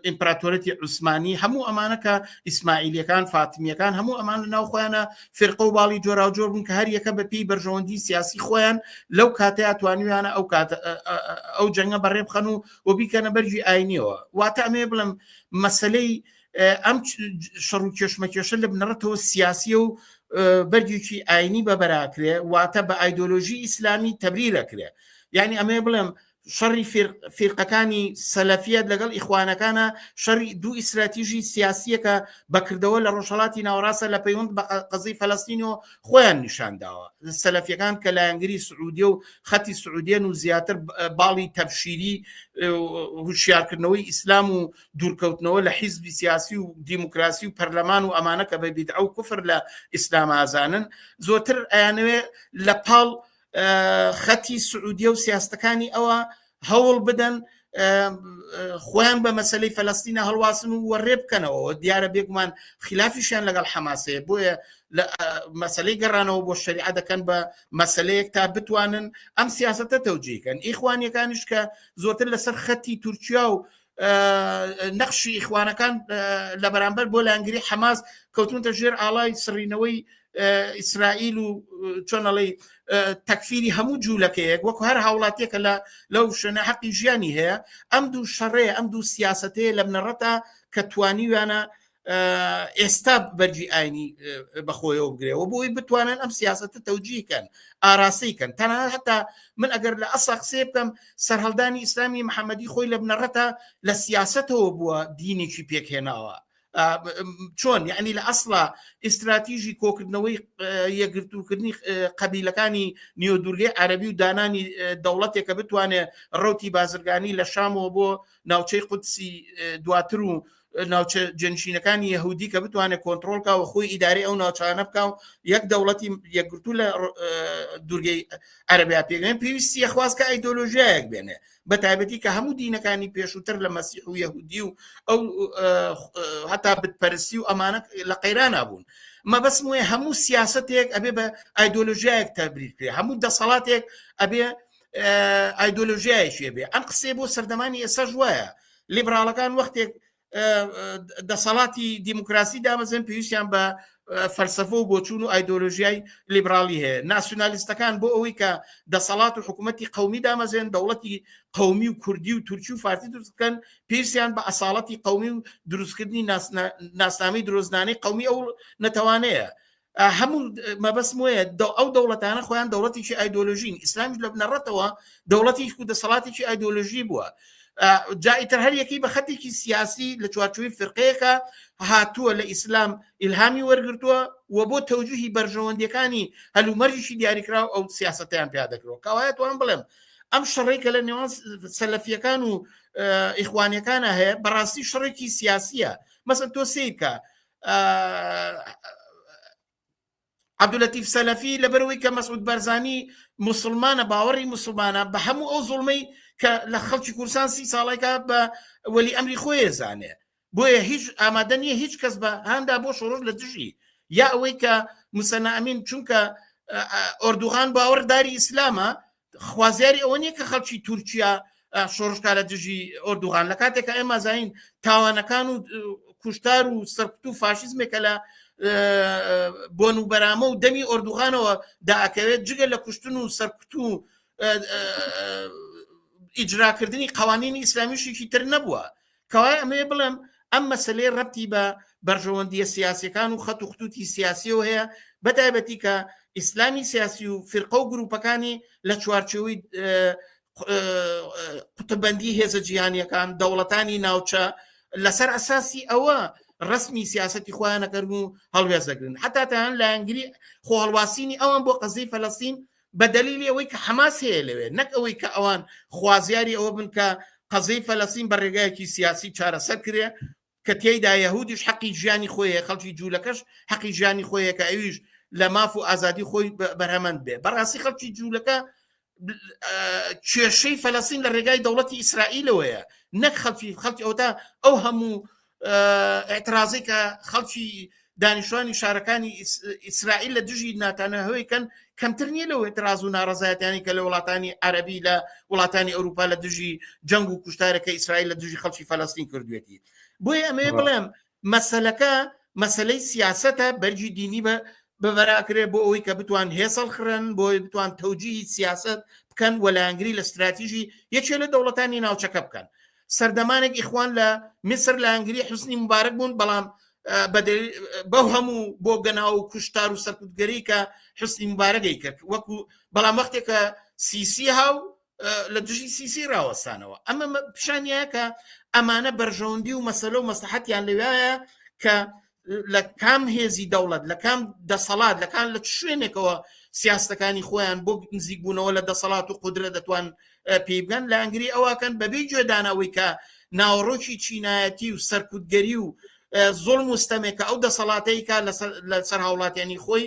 ئیمپراتۆرەتی عوسمانی هەموو ئەمانە کە ئیسماعیلیەکان فاتمیەکان هەموو ئەمان لە ناو خۆیانە فرقە و باڵی جۆراوجۆر بوون کە هەر یەکە بە پێی بەرژەوەندی سیاسی خۆیان لەو کاتەیە توانیویانە ئەو جەنگە بەڕێ بخەن و بیکەنە بەرجی ئاینیەوە واتە ئەمێ بڵم مەسلەی ئەم شەڕ و کێشمەکێشە لە بنەڕەتەوە سیاسیە و بەرگێکی ئاینی بەبەراکرێ واتە بە ئایدۆلۆژی ئیسلامی تەبریرەکرێ یعنی ئەمێ بڵێم شەڕی فێرقەکانی سەلەفیەت لەگەڵ ئیخوانەکانە شەڕی دوو ئیستراتیژی سیاسیەکە بەکردەوە لە ڕۆژهەڵاتی ناوەڕاستە لە پەیوەند بە قەزەی فەلەستینەوە خۆیان نیشانداوە سەلەفیەکان کە لایەنگری سعودیە و خەتی سعودیەن و زیاتر باڵی تەبشیری هوشیارکردنەوەی ئیسلام و دوورکەوتنەوە لە حیزبی سیاسی و دیموکراسی و پەرلەمان و ئەمانە کە بە بیدعە و کوفر لە ئیسلام ئازانن زۆرتر ئەیانەوێ لە پاڵ خەتی سعودیە و سیاستەکانی ئەوە هەوڵ بدەن خۆیان بە مەسەلەی فەلەستینە هەڵواسن و وەڕێ بکەنەوە دیارە بێگومان خلافیشیان لەگەڵ حەماسەیە بۆیە لە مەسەلەی گەڕانەوە بۆ شەریعە دەکەن بە مەسەلەیەک تا بتوانن ئەم سیاسەتە تەوجیهکەن ئیخوانیەکانیش کە زۆرتر لەسەر خەتی تورکیا و نەخشی ئیخوانەکان لە بەرامبەر بۆ لایەنگری حەماس کەوتونتە ژێر ئاڵای سڕینەوەی ئیسرائیل و چۆنەڵی تەکفیری هەموو جوولەکەیەک وەکو هەر هاوڵاتیەکە لەو شوێنە حەقی ژیانی هەیە ئەم دوو شەڕەیە ئەم دوو سیاسەتەیە لە بنەڕەتە کە توانیویانە ئێستا بەرجی ئاینی بەخۆیەوە بگرێەوە بۆی بتوانن ئەم سیاسەتە تەوجیهکەن ئاراسیکەن تەنها هەتا من ئەگەر لە ئەسا قسێ بکەم سەرهەڵدانی ئیسلامی محەممەدی خۆی لە بنەڕەتە لە سیاسەتەوە بووە دینێکی پێکهێناوە چۆن یعنی لە ئەسڵا ئیستراتیژی کۆکردنەوەی یەکگرتووکردنی قەبیلەکانی نیۆدورگەی عەرەبی و دانانی دەوڵەتێکە بتوانێت ڕەوتی بازرگانی لە شامەوە بۆ ناوچەی قودسی دواتر و ناوچە جەنشینەکانی یەهودی کە بتوانێت کۆنتترۆلکە و خۆی ئیداری ئەو ناوچانە بکە و یەک دەوڵەتی یەکگرتوو لە دوورگەی عەرەبیا پێگەن پێویستی یەخوازکە ئایدۆلۆژیایەک بێنێ بە تایبەتی کە هەموو دینەکانی پێشووتر لە مەسیح و یەهودی و ئەو هەتا بتپەرستی و ئەمانە لە قەیرانە بوون مەبەسم وێ هەموو سیاسەتێک ئەبێ بە ئایدۆلۆژیایەک تەبریز کرێ هەموو دەسەڵاتێک ئەبێ ئایدۆلۆژیایەکی بێ ئەم قسەی بۆ سەردەمانی ئێستا وایە لیبراڵەکان وەختێک دەسەڵاتی دیموکراسی دامەزێن پێویستیان بە فەلسەفە و بۆچوون و ئایدۆلۆژیای لیبرالی هەیە ناسیۆنالیستەکان بۆ ئەوەی کە دەسەڵات و حکوومەتی قەومی دامەزێن دەوڵەتی قەومی و کوردی و تورکی و فارسی دروستکەن پێویستیان بە ئەساڵەتی قەومی و دروستکردنی ناسنامەی درۆزنانەی قەومی ئەو نەتەوانەیە هەموو مەبەسم وەیە ئەو دەوڵەتانە خۆیان دەوڵەتێکی ئایدۆلۆژین ئیسلامیش لە بنەڕەتەوە دەوڵەتی و دەسەڵاتێکی ئایدۆلۆژی بووە جائیتر هەر یەکی بە خەتێکی سیاسی لە چوارچووی فرقەیەکە هاتووە لە ئیسلام ئیلهامی وەرگرتووە و بۆ تەوجیهی بەرژەوەندیەکانی هەلومەرجیشی دیاریکراوە ئەو سیاسەتیان پیادەکرەوە کەوایە توان بڵێم ئەم شەڕێکە لە نێوان سەلەفیەکان و ئیخوانیەکانە هەیە بەڕاستی شەڕێکی سیاسیە مەسەن تۆ سیرکە عەبدولەتیف سەلەفی لەبەرەوەی کە مەسعود بەرزانی موسڵمانە باوەڕی موسڵمانە بە هەموو ئەو زوڵمەی کە لە خەڵکی کوردستان 30 ساڵێکە بە وەلی ئەمری خۆی زانێ بۆیە هیچ ئامادە نییە هیچ کەس بە هەندا بۆ شۆڕش لە دژی یا ئەوەی کە موسەنا ئەمین چونکە ئۆردوغان باوەڕداری ئیسلامە خوازیاری ئەوە نییە کە خەڵکی تورکیا شۆڕشکا لە دژی ئۆردوغان لە کاتێکە ئێمە زین تاوانەکان و کوشتار و سەرکوت و فاشیزمێکە لە بۆن و بەرامە و دەمی ئۆردوغانەوە داکەوێت جگە لە کوشتن و سەرکوت و ئیجراکردنی قوانینی ئیسلامیشێکی تر نەبووە کەوای ئەمێ بڵێم ئەم مەسلەی ڕەبتی بە بەرژەوەندیە سیاسیەکان و خەت و خطوتی سیاسیەوە هەیە بەتایبەتی کە ئیسلامی سیاسی و فرقە و گروپەکانی لە چوارچەوەی قوتبەندی هێزە جیهانیەکان دەوڵەتانی ناوچە لەسەر ئەساسی ئەوە ڕسمی سیاسەتی خۆیان نەکردن و هەڵوێز دەگرن حتا تایان لە ئەنگلی خۆ هەڵواسینی ئەوان بۆ قەزەی فەلەستین بە دەلیلی ئەوەی کە حەماس هەیە لەوێ نەک ئەوەی کە ئەوان خوازیاری ئەوە بن کە قەزەی فەلەستین بە ڕێگایەکی سیاسی چارەسەر کرێ کە تێیدا یەهودیش حەقی ژیانی خۆیە خەڵکی جوولەکەش حەقی ژیانی خۆیە کە ئەویش لە ماف و ئازادی خۆی بەرهەمەند بێ بەڕاستی خەڵکی جوولەکە کێشەی فەلەستین لە ڕێگای دەوڵەتی ئیسرائیلەوەیە نەک خەڵکی ئەوتا ئەو هەموو ئێترازی کە خەڵکی دانیشتوانی شارەکانی ئیسرائیل لە دژی ناتانەهۆیکەن کەمتر نیە لەو ئێتراز و ناڕەزایەتیانی کە لە وڵاتانی عەرەبی لە وڵاتانی ئەوروپا لە دژی جەنگ و کوشتارەکە ئیسرائیل لە دژی خەڵکی فەلەستین کردوێتی بۆیە ئەمێ بڵێم مەسەلەکە مەسەلەی سیاسەتە بەرجی دینی بەبەراکرێ بۆ ئەوەی کە بتوان هێسەڵ خرن بۆی بتوان تەوجیهی سیاست بکەن وەلایەنگری لە استراتیژی یەکێ لە دەوڵەتانی ناوچەکە بکەن سەردەمانێک ئیخوان لە میسر لە ئەنگلی حوسنی مبارەک بوون بەڵام بەو هەموو بۆ گەناو و کوشتار و سەرکوتگەری کە حوسنی مبارەکەی کرد وەکو بەڵام وەختێکە سیسی هاو لە دژی سیسی ڕاوەستانەوە ئەمە پیشانیە کە ئەمانە بەرژەوەندی و مەسەلە و مەسلحەتیان لەوایە کە لە کام هێزی دەوڵەت لە کام دەسەڵات لەکان لە شوێنێکەوە سیاستەکانی خۆیان بۆ نزیک بوونەوە لە دەسەڵات و قودرە دەتوان پێی بگەن لە ئەنگری ئەوەکەن بەبێ گوێدانەوەی کە ناوەڕۆکی چینایەتی و سەرکوتگەری و زۆڵم وستەمێکە ئەو دەسەڵاتەیەکە لەسەر هاوڵاتیانی خۆی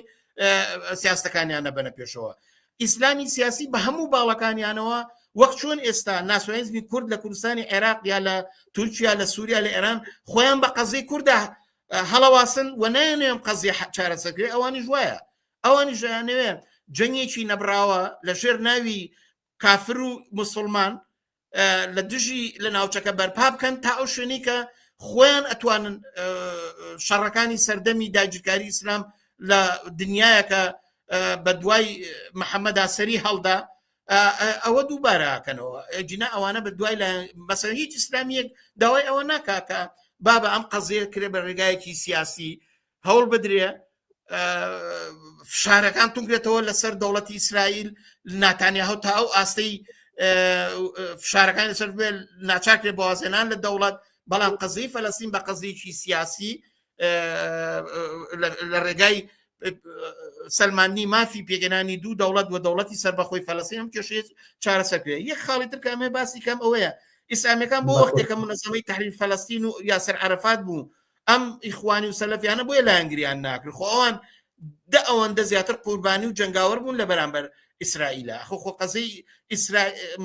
سیاستەکانیان نەبەنە پێشەوە ئیسلامی سیاسی بە هەموو باڵەکانیانەوە وەک چۆن ئێستا ناسیۆنالیزمی کورد لە کوردستانی عێراق یا لە تورکیا لە سووریا لە ئێران خۆیان بە قەزەی کووردە هەڵەواسن و نایەنێم قەزیە چارەسەرکرێ ئەوانی ژوایە ئەوانی ژیانەوێ جەنگێکی نەبراوە لە ژێر ناوی کافر و مسلمان لە دژی لە ناوچەکە بەرپا بکەن تا ئەو شوێنی کە خۆیان ئەتوانن شەڕەکانی سەردەمی داگیرکاری ئیسلام لە دنیایەکە بە دوای محەممەدا سەری هەڵدا ئەوە دووبارەکەنەوە جنا ئەوانە بە دوای لە مەسەر هیچ ئیسلامیەک داوای ئەوە ناکاکە بابە ئەم قەزەیە کرێ بە ڕێگایەکی سیاسی هەوڵ بدرێ فشارەکان تونگرێتەوە لەسەر دەوڵەتی ئیسرائیل ناتانیاهو تا ئەو ئاستەی فشارەکان لەسەر بێ ناچاکرێ بەوازێنان لە دەوڵەت بەڵام قەزەی فەلەستین بە قەزەیەکی سیاسی لە ڕێگای سلمانی مافی پێگەنانی دوو دەوڵەت و دەوڵەتی سەربەخۆی فەلەستین ئەم کێشەیە چارەسەرکرێ یەک خاڵی تر کە ئەمێ باسی کەم ئەوەیە ئیسلامیەکان بۆ وەختێکە منەزەمەی تەحریری فەلەستین و یاسر عەرەفات بوو ئەم ئیخوانی و سەلەفیانە بۆیە لە ئەنگریان ناکرد خۆ ئەوان ئەوەندە زیاتر قوربانی و جەنگاوەر بوون لە بەرامبەر ئیسرائیلە خۆ قەزەی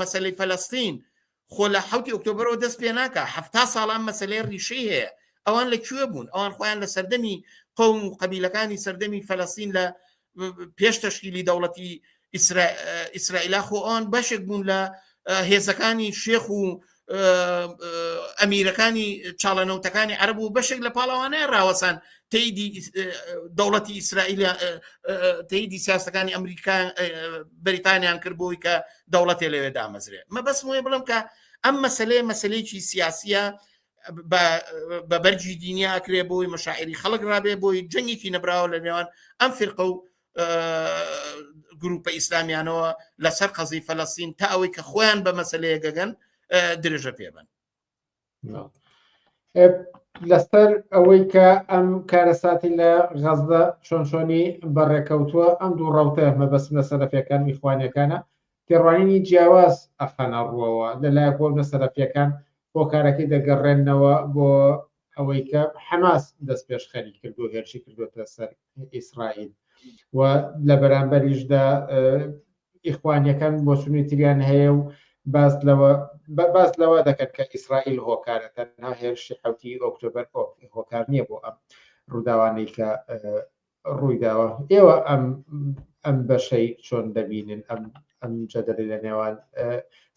مەسەلەی فەلەستین خۆ لە 7 ئۆکتۆبرەوە دەست پێ ناکە 70 ساڵان مەسەلەی ڕیشەی هەیە ئەوان لەکوێ بوون ئەوان خۆیان لە سەردەمی قەوم و قەبیلەکانی سەردەمی فەلەستین لە پێش تەشکیلی دەوڵەتی ئیسرائیلا خۆ ئەوان بەشێک بوون لە هێزەکانی شێخ و ئەمیرەکانی چاڵەنەوتەکانی عەرەب و بەشێک لە پاڵەوانەیە ڕاوەسان تەیدی دەوڵەتی ئیسرائیل تەیدی سیاستەکانی ئەمریکا بەریتانیان کرد بۆی کە دەوڵەتێ لەوێ دامەزرێ مەبەست وێ بڵم کە ئەم مەسەلەیەکی سیاسیە بە بەرجی دینیا ئەکرێ بۆی مەشاعری خەڵک ڕابێ بۆی جەنگێکی نەبراوە لە نێوان ئەم فرقە و گروپە ئیسلامیانەوە لەسەر قەزەی فەلەستین تا ئەوەی کە خۆیان بە مەسەلەیە گەگەن درێژە پێبن لەسەر ئەوەی کە ئەم کارەساتی لە غەزە چۆنچۆنی بەڕێکەوتووە ئەم دوو ڕەوتە مەبەست لە سەرەفیەکان و ئیخوانیەکانە تێڕوانینی جیاواز ئەخەنە ڕووەوە لەلایەک بۆ سەرەفیەکان بۆ کارەکەی دەگەڕێنەوە بۆ ئەوەی کە حەماس دەست پێشخەری کرد و هێرشی کردوێتە سەر ئیسرائیل و لە بەرامبەریشدا ئیخوانیەکان بۆ سنووریان هەیە و باز لەوە دەکەن کە ئیسرائیل هۆکارە تەنها هێرشی 7 ئۆکتۆبەر هۆکار نییە بۆ ئەم ڕووداوانەی کە ڕوویداوە ئێوە ئەم بەشەی چۆن دەبینن ئەم جەدەلی لە نێوان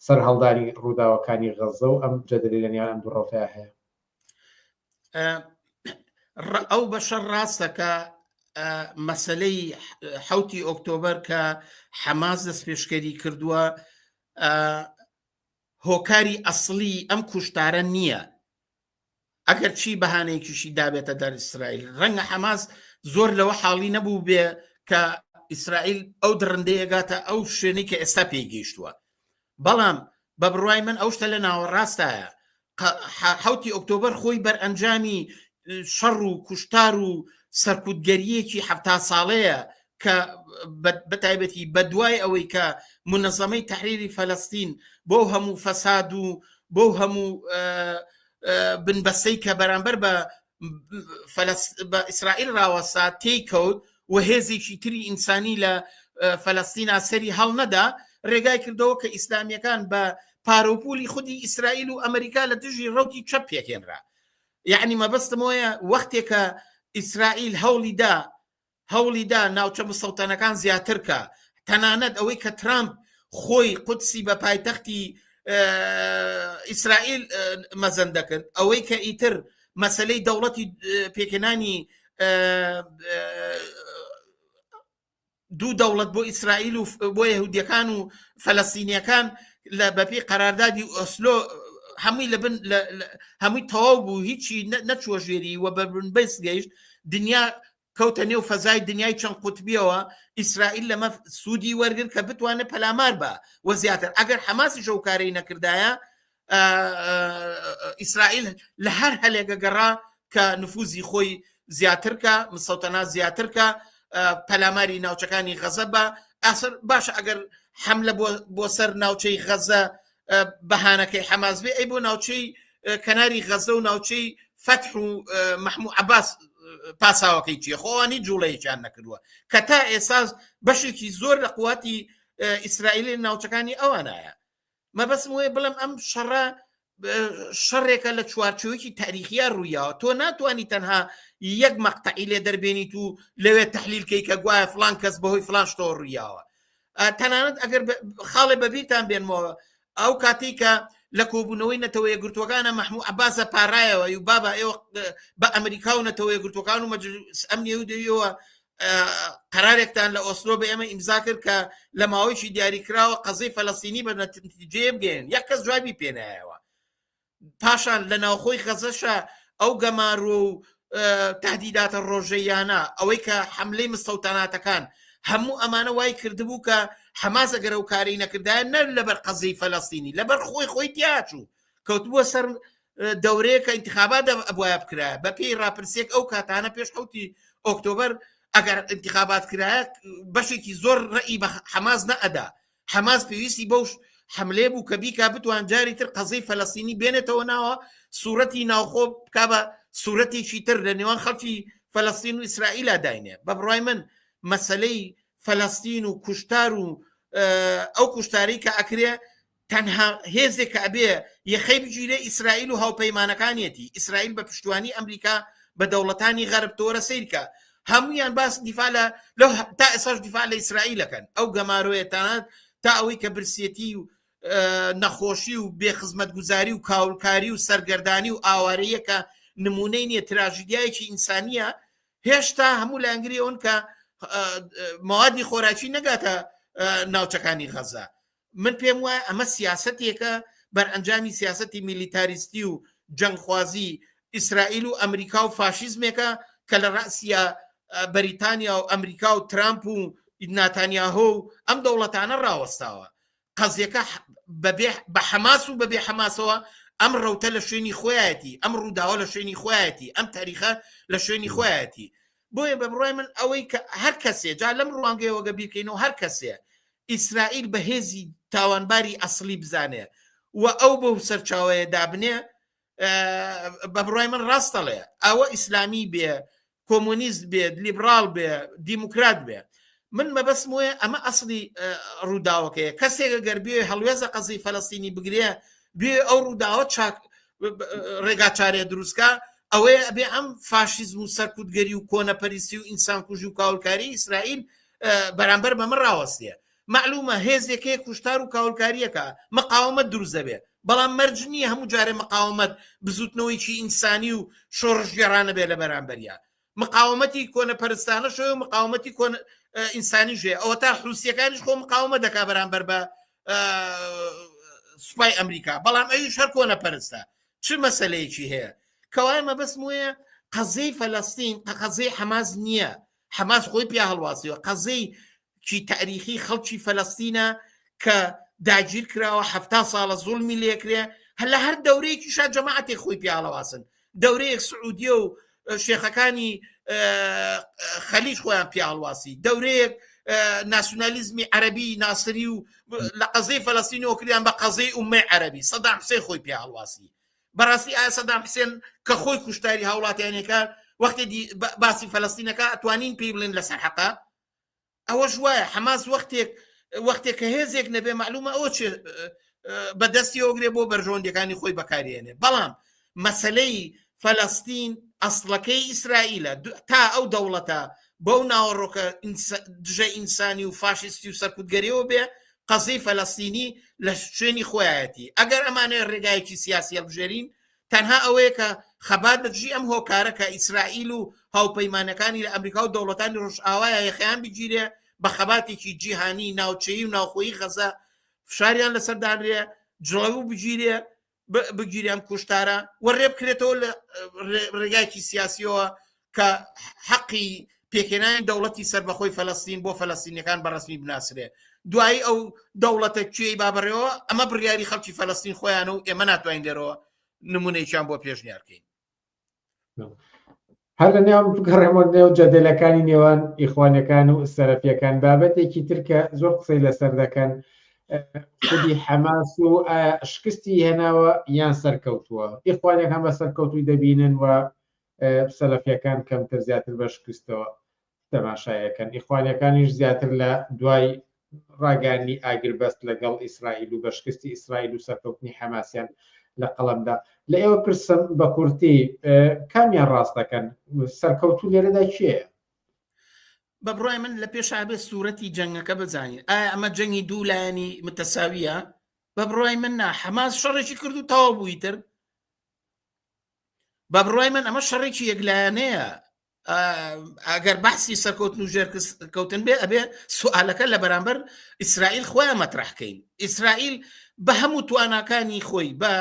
سەر هەڵدانی ڕووداوەکانی غەزە و ئەم جەدەلی لە نێوان ئەم دوو ڕۆفەیە هەیە. ئەو بەشە ڕاستە کە مەسلەی 7 ئۆکتۆبەر کە حەماس دەست پێشکەری کردووە هۆکاری ئەسڵی ئەم کوشتارە نییە. ئەگەر چی بەهانەیەکیشی دابێتە دەر ئیسرائیل ڕەنگە حەماس زۆر لەوە حاڵی نەبوو بێ کە ئیسرائیل ئەو درڕندەیەگاتە ئەو شوێنەی کە ئێستا پێیگەیشتووە. بەڵام بە بڕوای من ئەو شتە لە ناوەڕاستایە 7 ئۆکتۆبەر خۆی بەرئەنجامی شەڕ و کوشتار و سەرکوتگەریەکی 70 ساڵەیە کە بەتایبەتی بە دوای ئەوەی کە منەزەمەی تەحریری فەلەستین بۆ هەموو فەساد و بۆ هەموو بنبەستەی کە بەرامبەر بە ئیسرائیل ڕاوەستا تێیکەوت و هێزێکی تری ئینسانی لە فەلەستینە سەری هەڵ نەدا ڕێگای کردەوە کە ئیسلامیەکان بە پارۆپولی خودی ئیسرائیل و ئەمریکا لە دژی ڕوتی چەپ پێکێنرا. یعنی مەبەستم وایە وەختێکە ئیسرائیل هەوڵیدا ناوچە مسەڵتەنەکان زیاترکە تەنانەت ئەوەی کە ترامپ خۆی قودسی بە پایتەختی ئیسرائیل مەزەن دەکرد ئەوەی کە ئیتر مەسلەی دەوڵەتی پێکێنانی دوو دەوڵەت بۆ ئیسرائیل و بۆ یەهودیەکان و فەلەستینیەکان لە بەپێی قەراردادی ئۆسلۆ هەمووی تەواو بوو هیچی نەچوە ژێری و بە بنبەست گەیشت دنیا کەوتە نێو فەزای دنیای چەند قوتبیەوە ئیسرائیل لەمە سوودی وەرگرت کە بتوانێت پەلامار بە وە زیاتر ئەگەر حەماسی شەو کارەی نەکردایە ئیسرائیل لە هەر هەلێگە گەڕا کە نفوزی خۆی زیاترکە مسەڵتەنات زیاترکە پەلاماری ناوچەکانی غەزە بە ئاسر باشە ئەگەر حملە بۆ سەر ناوچەی غەزە بەهانەکەی حەماس بێ ئەی بۆ ناوچەی کەناری غەزە و ناوچەی فەتح و مەحموود عەباس پاساوەکەی چیە خۆوانی جوڵەیەکیان نەکردووە کە تا ئێساس بەشێکی زۆر لە قوواتی ئیسرائیلی ناوچەکانی ئەوانایە. مەبەستم وێ بڵم ئەم شەڕێکە لە چوارچووەکی تاریخیە ڕوویاوە تۆ ناتوانانی تەنها یەک مەقتەعی لێ دەربێنیت و لەوێ تەحلیلکەی کە گوایە فلان کەس بەهۆی فلان شتەوە ڕوویاوە. تەنانەت ئەگەر خاڵێ بەبیرتان بێنمەوە ئەو کاتی کە لە کۆبوونەوەی نەتەوە یەکگرتوەکانە مەحموود عەباسە پارایەوە و بابا ئێوە بە ئەمریکا و نەتەوە یەکگرتوەکان و مەجلیس ئەمنی یەهودیەوە قەرارێکتان لە ئۆسلۆ بە ئێمە ئیمزا کرد کە لە ماوەیەکی دیاریکراوە قەزەی فەلەستینی بە نەتیجێ بگەین یەک کەس جوابی پێنایەوە. پاشان لە ناوخۆی غەزەشە ئەو گەمار و تهدیداتە ڕۆژەیانە ئەوەی کە حملەی مستەوتەناتەکان هەموو ئەمانە وای کردبوو کە حەماس ئەگەر ئەو کاری نەکردایە نەر لەبەر قەزەی فەلەستینی لەبەر خۆی تیاچوو کەوتبووە سەر دەورەیە کە ئینتیخابات ئەبوایە بکرایە بە پێی ڕاپرسێک ئەو کاتانە پێش 7 ئۆکتۆبەر ئەگەر ئینتیخابات کرایە بەشێکی زۆر ڕەئی بە حەماس نەئەدا حەماس پێویستی بەو حملێ بوو کە بیکا بتوان جاری تر قەزەی فەلەستینی بێنێتەوە ناوە سوورەتی ناوخۆ بکا بە سوورەتێکی تر لە نێوان خەڵکی فەلەستین و ئیسرائیلا داینێ. بە بڕای من مەسلەی فەلەستین و کوشتار و ئەو کوشتاری کە ئەکرێ تەنها هێزێک کە ئەبێ یەخەی بگیرێ ئیسرائیل و هاوپەیمانەکانیەتی ئیسرائیل بە پشتیوانی ئەمریکا بە دەوڵەتانی غەرب تۆرە سیرکە هەمویان باس دیفاع لە تا ئێساش دیفاع لە ئیسرائیلەکەن ئەو گەمارۆیەتانات تا ئەوەی کە برسێتی و نەخۆشی و بێخزمەتگوزاری و کاولکاری و سەرگەردانی و ئاوارەیە کە نمونەی نیە تراژیدیایەکی ئینسانیە هێشتا هەموو لە ئەنگریەوەن کە موادی خۆراکی نەگاتە ناوچەکانی غەزە. من پێم وایە ئەمە سیاسەتێکە بەرئەنجامی سیاسەتی میلیتاریستی و جەنگخوازی ئیسرائیل و ئەمریکا و فاشیزمێکە کە لە ڕاسیە بەریتانیا و ئەمریکا و ترامپ و ناتانیاهۆ و ئەم دەوڵەتانە ڕاوەستاوە قەزیەکە بە حەماس و بەبێ حەماسەوە ئەم ڕەوتە لە شوێنی خۆیەتی ئەم ڕووداوە لە شوێنی خۆیەتی ئەم تاریخە لە شوێنی خۆیەتی. بۆیە بە بڕای من ئەوەی کە هەر کەسێ جا لەم ڕوانگەیەوەگە بیکەینەوە هەر کەسێ ئیسرائیل بە هێزی تاوانباری ئەسڵی بزانێ و ئەو بەو سەرچاوەیە دابنێ بە بڕای من ڕاستەڵێ ئەوە ئیسلامی بێ کۆمونیست بێت لیبرال بێ دیموکرات بێ من مەبەستم وایە ئەمە ئەسڵی ڕووداوەکەیە کەسێکە گەربێ هەڵوێزە قەزەی فەلەستینی بگرێ بێ ئەو ڕووداوە ڕێگاچارێ دروستکە ئەوەیە ئەبێ ئەم فاشیزم و سەرکوتگەری و کۆنەپەریستی و ئینسانکوژی و کاولکاری ئیسرائیل بەرامبەر بەمە ڕاوەستیە. معلومە هێزێکەیە کوشتار و کاولکاریەکە مقاومەت دروست دەبێ بەڵام مەرج نییە هەموو جارێ مقاومەت بزوتنەوەیکی ئینسانی و شۆڕژگەڕانە بێ لە بەرامبەریا مقاومەتی کۆنە پەرستانە شوێ و مقاومەتی کۆن ئینسانی ژێ ئەوە تا حوسیەکانیش خۆ مقاومە دەکا بەرامبەر بە سوپای ئەمریکا بەڵام ئەویش هەر کۆنە پەرستە چ مەسەلەیەکی هەیە کەوای مەبەستم وەیە قەزەی فەلەستین قەزەی حەماس نییە حەماس خۆی پیا هەڵواسیەوە قەزەی کی تاریخی خەڵکی فەلەستینە کە داگیر کراوە 70 ساڵە زوڵمی لێکرێ هەلا هەر دەورەیەکی شاد جەماعەتێک خۆی پیاڵەواسن دەورەیەک سعودیە و شێخەکانی خەلیج خۆیان پیاڵواسی دەورەیەک ناسیۆنالیزمی عەرەبی ناسری و لە قەزەی فەلەستینەوە کریان بە قەزەی ئومەی عەرەبی سەدام حوسێن خۆی پیاڵواسی بەڕاستی ئایا سەدام حوسێن کە خۆی کوشتاری هاوڵاتیانەکە وەختی باسی فەلەستینەکە ئەتوانین پێی بڵێن لەسەر حەقا ئەوەش وایە حەماس وەختێک کە هێزێک نەبێ معلومە ئەوە چێ بەدەستی ئەوگرێ بۆ بەرژۆندەکانی خۆی بەکارێنێ بەڵام مەسەلەی فەلەستین ئەسڵەکەی ئیسرائیلە تا ئەو دەوڵەتە بەو ناوەڕۆکە دژە ئینسانی و فاشیستی و سەرکوتگەریەوە بێ قەزەی فەلەستینی لە شوێنی خۆیەتی ئەگەر ئەمانەیە ڕێگایەکی سیاسی هەڵبژێرین تەنها ئەوەیە کە خەبات بەدژی ئەم هۆکارە کە ئیسرائیل و هاوپەیمانەکانی لە ئەمریکا و دەوڵەتانی ڕۆژئاوایە یەخەیان بگیرێ بە خەباتێکی جیهانی ناوچەیی و ناوخۆیی غەزە فشاریان لەسەردانرێ جڵەو بگیرێ بگیریان کوشتارە وەڕێ بکرێتەوە لە ڕێگایکی سیاسیەوە کە حەقی پێکێنانی دەوڵەتی سەربەخۆی فەلەستین بۆ فەلەستینیەکان بەڕسمی بناسرێ دوایی ئەو دەوڵەتە کوێی بابڕێەوە ئەمە بڕیاری خەڵکی فەلەستین خۆیان و ئێمە ناتوانین لێرەوە نمونەیەکیان بۆ پێشنیارکەین هەر لە نێوان بگەڕێمەوە نێو جەدەلەکانی نێوان ئیخوانەکان و سەرەفیەکان بابەتێکی ترکە زۆر قسەی لەسەر دەکەن خودی حەماس و شکستی هێناوە یان سەرکەوتووە ئیخوانەکان بە سەرکەوتوی دەبینن و سەلەفیەکان کەمتر زیاتر بە شکستەوە تەماشایەکەن ئیخوانەکانیش زیاتر لە دوای ڕاگەاندنی ئاگربەست لەگەڵ ئیسرائیل و بە شکستی ئیسرائیل و سەرکەوتنی حەماسیان لە قەڵەمدا لە ئێوە پرسم بە کورتی کامیان ڕاستەکەن سەرکەوتو لێرەدا کێیە بە بڕای من لە پێشابێ سوورەتی جەنگەکە بزانین ئایا ئەمە جەنگی دوو لایەنی متەساویە بە بڕای من نا حەماس شەڕێکی کرد و تەواو بوویتر بە بڕای من ئەمە شەڕێکی یەکلایەنەیە ئەگەر بەحسی سەرکەوتن و ژێرکەوتن بێ ئەبێ سوالەکە لە بەرامبەر ئیسرائیل خۆیان مەترەحکەین ئیسرائیل بە هەموو تواناکانی خۆی بە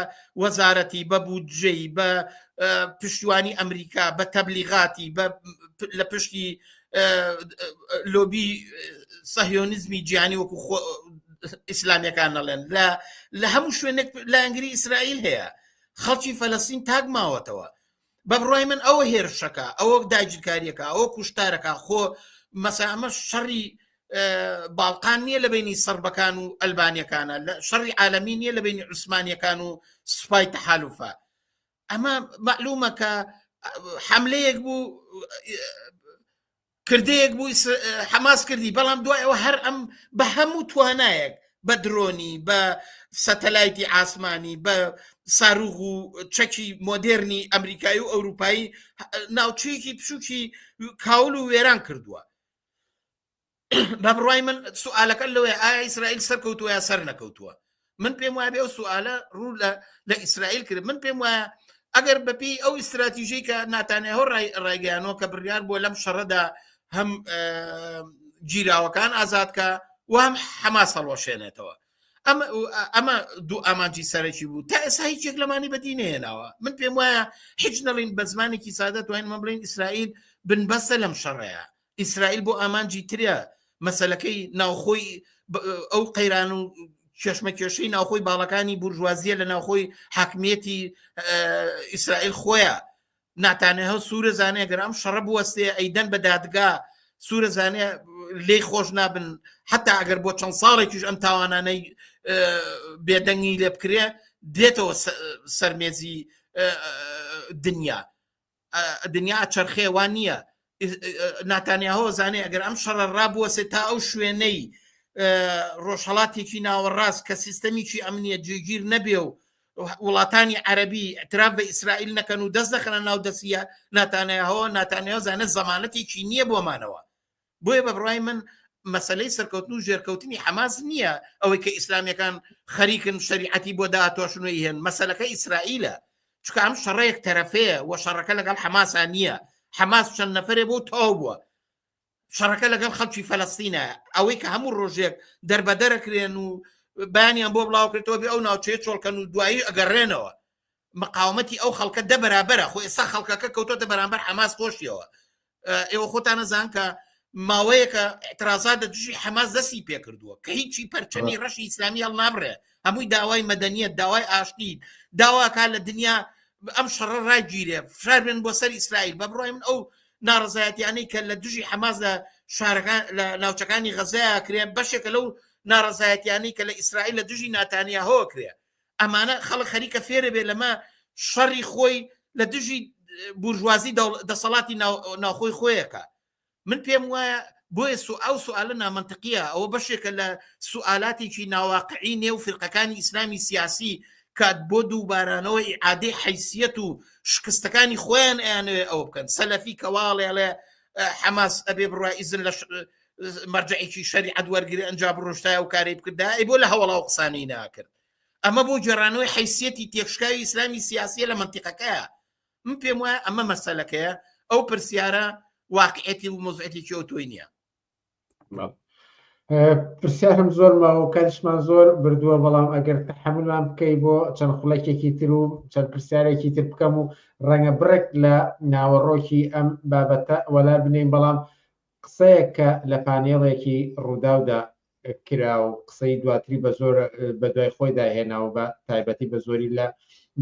وەزارەتی بە بودجەی بە پشتیوانی ئەمریکا بە تەبلیغاتی لە پشتی لۆبی سەهیۆنیزمی جیهانی وەکو ئیسلامیەکان نەڵێن لە هەموو شوێنێک لە ئەنگری ئیسرائیل هەیە خەڵکی فەلەستین تاک ماوەتەوە بە بڕای من ئەوە هێرشەکە ئەوە داگیرکاریەکە ئەوە کوشتارەکە خۆ مەسەلا ئەمە شەڕی باڵقان نییە لە بینی سەربەکان و ئەلبانیەکانە شەڕی عالەمی نییە لە بینی عوسمانیەکان و سوپای تەحالوفە ئەمە معلومە کە حەملەیەک بوو کردەیەک بوو حەماس کردی بەڵام دوای ئەوە هەر ئەم بە هەموو توانایەک بە درۆنی بە سەتەلایتی ئاسمانی بە ساروغ و چەکی مۆدێرنی ئەمریکایی و ئەوروپایی ناوچەیەکی پشوکی کاول و وێران کردووە بە بڕای من سوالەکە لەوەیە ئایا ئیسرائیل سەرکەوتووە یا سەر نەکەوتووە من پێم وایە بێ ئەو سوالە ڕوو لە ئیسرائیل کرد من پێم وایە ئەگەر بەپی ئەو ئیستراتیژی کە ناتانیاهۆ ڕایگەیانەوە کە بڕیار بۆ لەم شەڕەدا هەم گیراوەکان ئازادکە و هەم حەماس هەڵوەشێنێتەوە ئەمە دوو ئامانجی سەرەکی بوو تا ئێستا هیچێک لەمانی بەدی نێناوە من پێم وایە هیچ نەڵین بە زمانێکی سادە توانین مە بڵین ئیسرائیل بنبەستە لەم شەڕەیە ئیسرائیل بۆ ئامانجی ترە مەسەلەکەی ناوخۆی ئەو قەیران و چێشمەکێشەی ناوخۆی باڵەکانی بورژوازیە لە ناوخۆی حاکمیەتی ئیسرائیل خۆیە ناتانێها سوورە زانێ گەرام شەڕە بوەستێ ئەیدەن بە دادگا سوورە زانێ لێی خۆش نابن حتا ئەگەر بۆ چەند ساڵێکیش ئەم تاوانانەی بێدەنگی لێ بکرێ دێتەوە سەرمێزی دنیا چرخێوان نییە ناتانیاهۆ زانێ ئەگەر ئەم شەڕە ڕابوەسێ تا ئەو شوێنەی ڕۆژهەڵاتێکی ناوەڕاست کە سیستەمیکی ئەمنیە جێگیر نەبێ و وڵاتانی عەرەبی ئەتراف بە ئیسرائیل نەکەن و دەست دەخەنە ناو دەستیە ناتانیاهۆ زانێت زەمانەتێکی نییە بۆمانەوە بۆیە بە بڕای من مەسلەی سەرکەوتن و ژێرکەوتنی حەماس نییە ئەوەی کە ئیسلامیەکان خەریکن شریعەتی بۆ داهاتۆشنەوەی هێن مەسەلەکە ئیسرائیلە چکە ئەم شەڕەیەک تەرەفەیە و شەڕەکە لەگەڵ حەماسا نییە حەماس چەند نەفرێ بۆ تەواو بووە شەڕەکە لەگەڵ خەڵکی فەلەستینە ئەوەی کە هەموو ڕۆژێک دەربەدەرەکرێن و بەیانیان بۆ بڵاوکرێتەوە بێ ئەو ناوچەیە چۆڵکەن و دوایی ئەگەڕێنەوە مقاومەتی ئەو خەڵکە دەبەرابەرە خۆ ئێستا خەڵکەکە کەوتۆتە بەرامبەر حەماس خۆشیەوە ئێوە خۆتان نەزان کە ماوەیەکە ئەترازات لە دژی حەماس دەستی پێکردووە کە هیچی پەرچەنی ڕەشی ئیسلامی هەڵ نابڕێ هەمووی داوای مەدەنیەت داوای ئاشتی داواکە لە دنیا ئەم شەڕە ڕایگیرێ فشار بێن بۆ سەر ئیسرائیل بە بڕای من ئەو ناڕزایەتیانەی کە لە دژی حەماس لە شارەکان لە ناوچەکانی غەزەیە کرێ بەشێکە لەو ناڕزایەتیانەی کە لە ئیسرائیل لە دژی ناتانیاهۆ کرێ ئەمانە خەڵک خەریکە فێرە بێ لەمە شەڕی خۆی لە دژی بورژوازی دەسەڵاتی ناوخۆی خۆیەکە من پێم وایە بۆیە ئەو سوالە نامەنتقیە ئەوە بەشێکە لە سوالاتێکی ناواقعی نێو فرقەکانی ئیسلامی سیاسی کات بۆ دووبارانەوە ئیعادەی حیثیەت و شکستەکانی خۆیان ئەیانوێ ئەوە بکەن سەلەفی کەواڵێ لێ حەماس ئەبێ بڕای ئیزن لە مەرجعێکی شەریعەت وەرگری ئەنجا بڕۆشتایە و کاری بکردا ئەی بۆ لە هەوڵاو قسانەی ناکرد ئەمە بۆ گێڕانەوەی حیثیەتی تێکشکاوی ئیسلامی سیاسیە لە منتیقەکەیە من پێم وایە ئەمە مەسەلەکەیە ئەو پرسیارە واقعەتی و مۆزوعەتێکی ئەو تۆی نییە پرسیارم زۆر ماوە کاتیشمان زۆر بردووە بەڵام ئەگەر تەحەملمان بکەی بۆ چەند خوڵێکێکی تر و چەند پرسیارێکی تر بکەم و ڕەنگە بڕێک لە ناوەڕۆکی ئەم بابەتە وەلا بنین بەڵام قسەیەک کە لە پانێڵێکی ڕووداودا کرا و قسەی دواتری بە زۆر بە دوای خۆی داهێناوە بە تایبەتی بە زۆری لە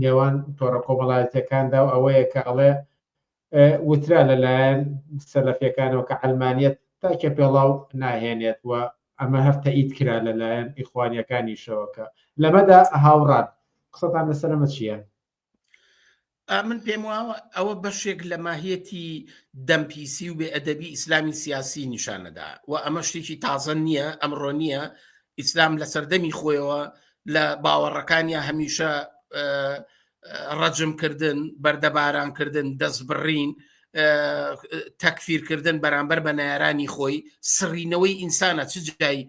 نێوان تۆڕە کۆمەڵایەتیەکاندا و ئەوەیە کە ئەڵێ وترا لەلایەن سەلەفیەکانەوە کە عەلمانیەت تاکە پێڵاو ناهێنێت و ئەمە هەر تەئید کرا لەلایەن ئیخوانیەکانیشەوەکە لەمەدا هاوڕات قسەتان لەسەر ئەمە چییە؟ من پێم وایە ئەوە بەشێک لە ماهیەتی دەمپیسی و بێ ئەدەبی ئیسلامی سیاسی نیشانەدا و ئەمە شتێکی تازە نییە ئەمڕۆ نییە ئیسلام لە سەردەمی خۆیەوە لە باوەڕەکانیە هەمیشە ڕەجمکردن بەردەبارانکردن دەستبڕین تەکفیرکردن بەرامبەر بە نایارانی خۆی سڕینەوەی ئینسانە چ جای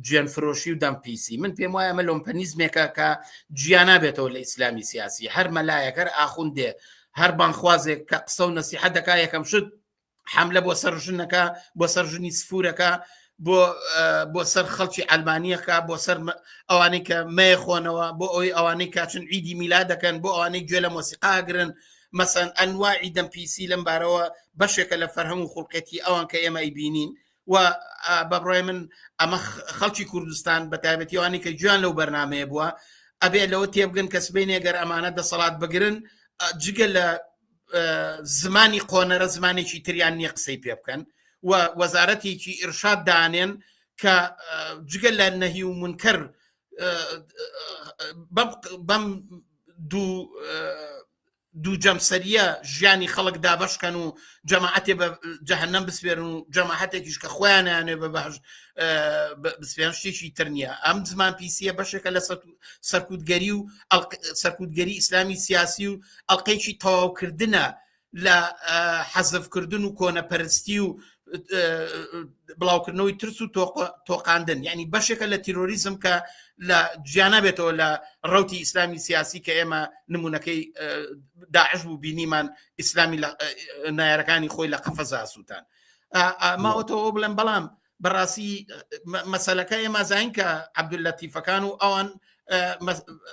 گوێنفرۆشی و دەمپیسی من پێم وایە ئەمە لۆمپەنیزمێکە کە گیان نابێتەوە لە ئیسلامی سیاسی هەر مەلایەک هەر ئاخوندێ هەر بانخوازێک کە قسە و نەسیحەت دەکا یەکەم شت حەملە بۆ سەر ژنەکە بۆ سەر ژنی سفورەکە بۆ سەر خەڵکی ئەلمانیەکە بۆ سەر ئەوانەی کە مەیەخۆنەوە بۆ ئەوەی ئەوانەی کاچن عیدی میلاد دەکەن بۆ ئەوانەی گوێ لە مۆسیقاگرن مەسەن ئەنواعی دەمپیسی لەم بارەوە بەشێکە لە فەرهەم و خوڵقەتی ئەوان کە ئێمە ئەیبینین و بەبڕای من ئەمە خەڵکی کوردستان بە تایبەتیوانی کە گویان لەو بەرنامەیە بووە ئەبێ لەوە تێبگەن کە سبەینێ گەر ئەمانە دەسەڵات بگرن جگە لە زمانی قۆنەرە زمانێکی تریان نییە قسەی پێ بکەن و وەزارەتێکی ئیرشاد دانێن کە جگە لە نەهی و منکەر بەم دوو جەمسەریە ژیانی خەڵک دابەشکەن و جەماعەتێ بە جەهەنەم بسپێرن و جەماعەتێکیش کە خۆیانیانێ بە بەهەش بسپێن شتێکی تر نییە ئەم زمان پیسیە بەشێکە لە سەرکوتگەری و سەرکوتگەری ئیسلامی سیاسی و ئەڵقەیەکی تەواوکردنە لە حەزفکردن و کۆنەپەرستی و بڵاوکردنەوەی ترس و تۆقاندن یعنی بەشێکە لە تیرۆریزم کە لە گیانە بێتەوە لە ڕەوتی ئیسلامی سیاسی کە ئێمە نمونونەکەی داعش بوو بینیمان ئیسلامی نایارەکانی خۆی لە قەفەزا سووتان ماوەتەوە بڵێن بەڵام بەڕاستی مەسەلەکە ئێمە زین کە عەبدولەتیفەکان و ئەوان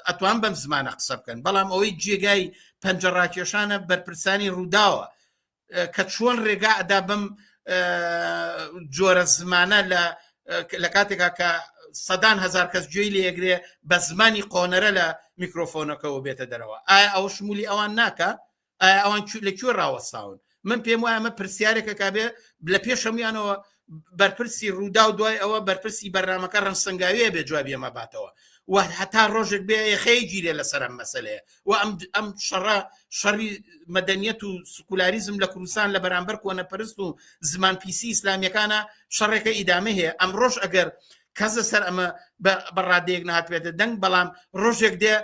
ئەتوان بەم زمانە قسە بکەن بەڵام ئەوەی جێگای پەنجەڕاکێشانە بەرپرسانی ڕووداوە کە چۆن ڕێگا ئەدا بم جۆرە زمانە لە کاتێکا کە سەدان هزار کەس گوێی لێگرێ بە زمانی قۆنەرە لە میکرۆفۆنەکەەوە بێتە دەرەوە ئایا ئەوە شمولی ئەوان ناکە ئایا ئەوان لەکوێ ڕاوەستاون من پێم وایە ئەمە پرسیارێکە کابێ لە پێش هەمویانەوە بەرپرسی ڕوودا و دوای ئەوە بەرپرسی بەرنامەکە ڕەنسەنگاویە بێ جوابی ئەمە باتەوە و هەتا ڕۆژێک بێ خەی گیرێ لەسەر ئەم مەسەلەیە و ئەم شەڕی مەدەنیەت و سکولاریزم لە کوردستان لە بەرامبەر کۆنەپەرست و زمان پیسی ئیسلامیەکانە شەڕێکە ئیدامە هەیە ئەم ڕۆژ ئەگەر کەس لەسەر ئەمە بەڕادەیەک نهاتوێتە دەنگ بەڵام ڕۆژێک دێ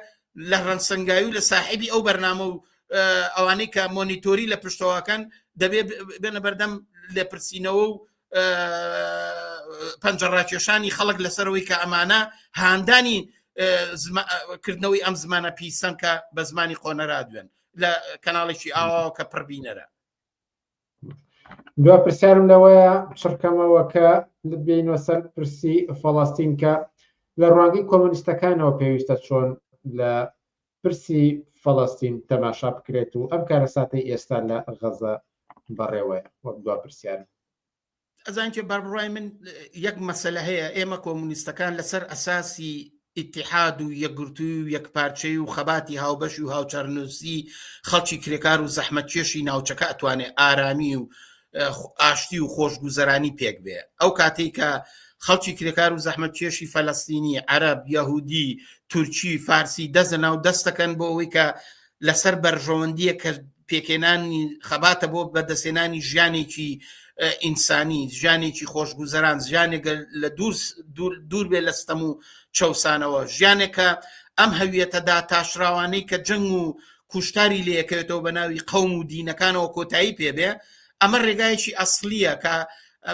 لە ڕەنسەنگاوی و لە ساحیبی ئەو بەرنامە و ئەوانەی کە مۆنیتۆری لە پشتەوەکەن دەبێ بێنە بەردەم لێپرسینەوە و پەنجەڕاکێشانی خەڵک لەسەرەوەی کە ئەمانە هاندانی کردنەوەی ئەم زمانە پیسەن کە بە زمانی قۆنەرا دوێن لە کەناڵێکی ئاوا کە پڕبینەرە. دو پرسیارم لەوەیە چڕکەمەوە کە بینەوە سەر پرسی فەڵاستین کە لە ڕوانگەی کۆمۆنیستەکانەوە پێویستە چۆن لە پرسی فەڵاستین تەماشا بکرێت و ئەم کارە ساتەی ئێستا لە غەزە بەڕێوەیە وەک دو پرسیار. ئەزان کە بەڕای من یەک مەسەلە هەیە، ئێمە کۆمونیستەکان لەسەر ئەساسی ئیتحاد و یەکگرتووی و یەکپارچەی و خەباتی هاوبەش و هاوچەرنووسی خەڵکی کرێکار و زەحمەتکێشی ناوچەکە ئەتوانێت ئارامی و ئاشتی و خۆشگوزەرانی پێک بێ. ئەو کاتێک کە خەڵکی کرێکار و زەحمەتکێشی فەلەستینی، عەرەب، یەهودی، تورکی، فارسی دەزەنا و دەستەکەن بۆ ئەوەی کە لەسەر بەرژەوەندیە کە پێکێنانی خەباتە بۆ بەدەستێنانی ژیانێکی ئینسانی، ژیانێکی خۆشگوزەران، ژیانێک لە دوور بێ لە ستەم و چەوسانەوە، ژیانێکە ئەم هەویەتەدا تاشراوانەی کە جەنگ و کوشتاری لێکەوێتەوە بە ناوی قەوم و دینەکانەوە کۆتایی پێبێ. ئەمە ڕێگایەکی ئەسلیە کە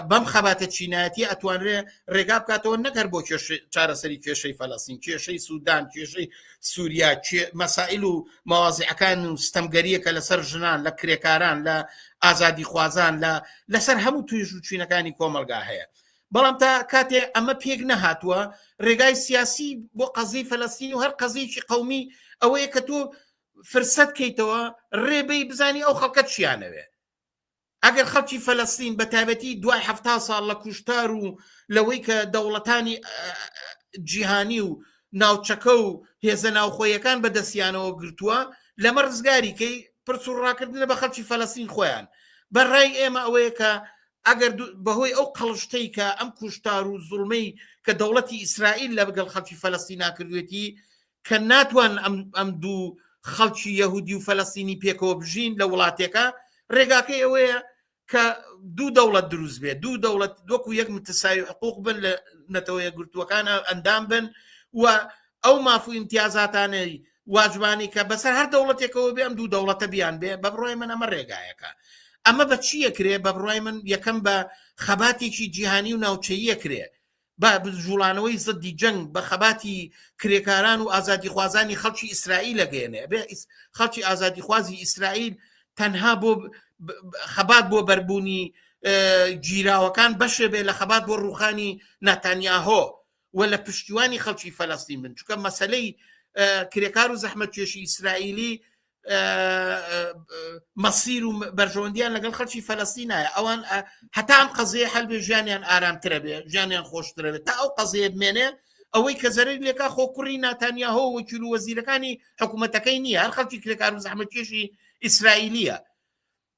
بەم خەباتە چینایەتی ئەتوانرێ ڕێگا بکاتەوە نەکەر بۆ چارەسەری کێشەی فەلەستین، کێشەی سوودان، کێشەی سووریا، مەسائل و مەوازیعەکان و ستەمگەریەکە لەسەر ژنان، لە کرێکاران، لە ئازادی خوازان، لەسەر هەموو توێژ و چوینەکانی کۆمەلگا هەیە. بەڵام تا کاتێ ئەمە پێک نەهاتووە ڕێگای سیاسی بۆ قەزەی فەلەستین و هەر قەزەیەکی قەومی ئەوەیە کە تۆ فرسەت کەیتەوە ڕێبەی بزانی ئەو خەڵکە چیانەوێ. ئەگەر خەڵکی فەلەستین بە تایبەتی دوای 70 ساڵ لە کوشتار و لەوەی کە دەوڵەتانی جیهانی و ناوچەکە و هێزە ناوخۆیەکان بەدەستیانەوە گرتووە، لەمە ڕزگاریکەی پرس و ڕاکردنە بە خەڵکی فەلەستین خۆیان. بەڕای ئێمە ئەوەیە کە ئەگەر بەهۆی ئەو قەڵشتەی کە ئەم کوشتار و زوڵمەی کە دەوڵەتی ئیسرائیل لە بەگەڵ خەڵکی فەلەستین ناکردوێتی کە ناتوان ئەم دوو خەڵکی یەهودی و فەلەستینی پێکەوە بژین لە وڵاتێکە، ڕێگاکەی ئەوەیە کە دوو دەوڵەت دروست بێت، دوو دەوڵەت وەکو یەک متساوی حقوق بن لە نەتەوە یەکگرتووەکانە ئەندام بن و ئەو مافو ئیمتیازاتانەی واجبانی کە بەسەر هەر دەوڵەتێکەوە بێ ئەم دوو دەوڵەتە بیان بێ. بە بڕای من ئەمە ڕێگایەکە. ئەمە بە چیە کرێ؟ بە بڕای من یەکەم بە خەباتێکی جیهانی و ناوچەییە کرێ، بە ژوڵانەوەی زەدی جەنگ بە خەباتی کرێکاران و ئازادی خوازانی خەڵکی ئیسرائیل ئەگەێنێ. خەڵکی ئازادی خوازی ئیسرائیل تەنها بۆ خەبات بۆ بەربوونی گیراوەکان بەشە بێ لە خەبات بۆ ڕوخانی نەتانیاهۆ و لە پشتیوانی خەڵکی فەلەستین بن، چونکە مەسەلەی کرێکار و زەحمەتکێشی ئیسرائیلی مەسیر و بەرژەوەندیان لەگەڵ خەڵکی فەلەستینایە. ئەوان هەتا ئەم قەزەیە هەل بێ ژیانیان ئارامترە بێ، ژیانیان خۆشترە بێت، تا ئەو قەزەیە بمێنێ ئەوەی کە زەرەی لێکا خۆکوڕی ناتانیاهۆ و وەکیل و وەزیرەکانی حکوومەتەکەی نییە، هەر خەڵکی کرێکار و زەحمەتکێشی ئیسرائیلیە.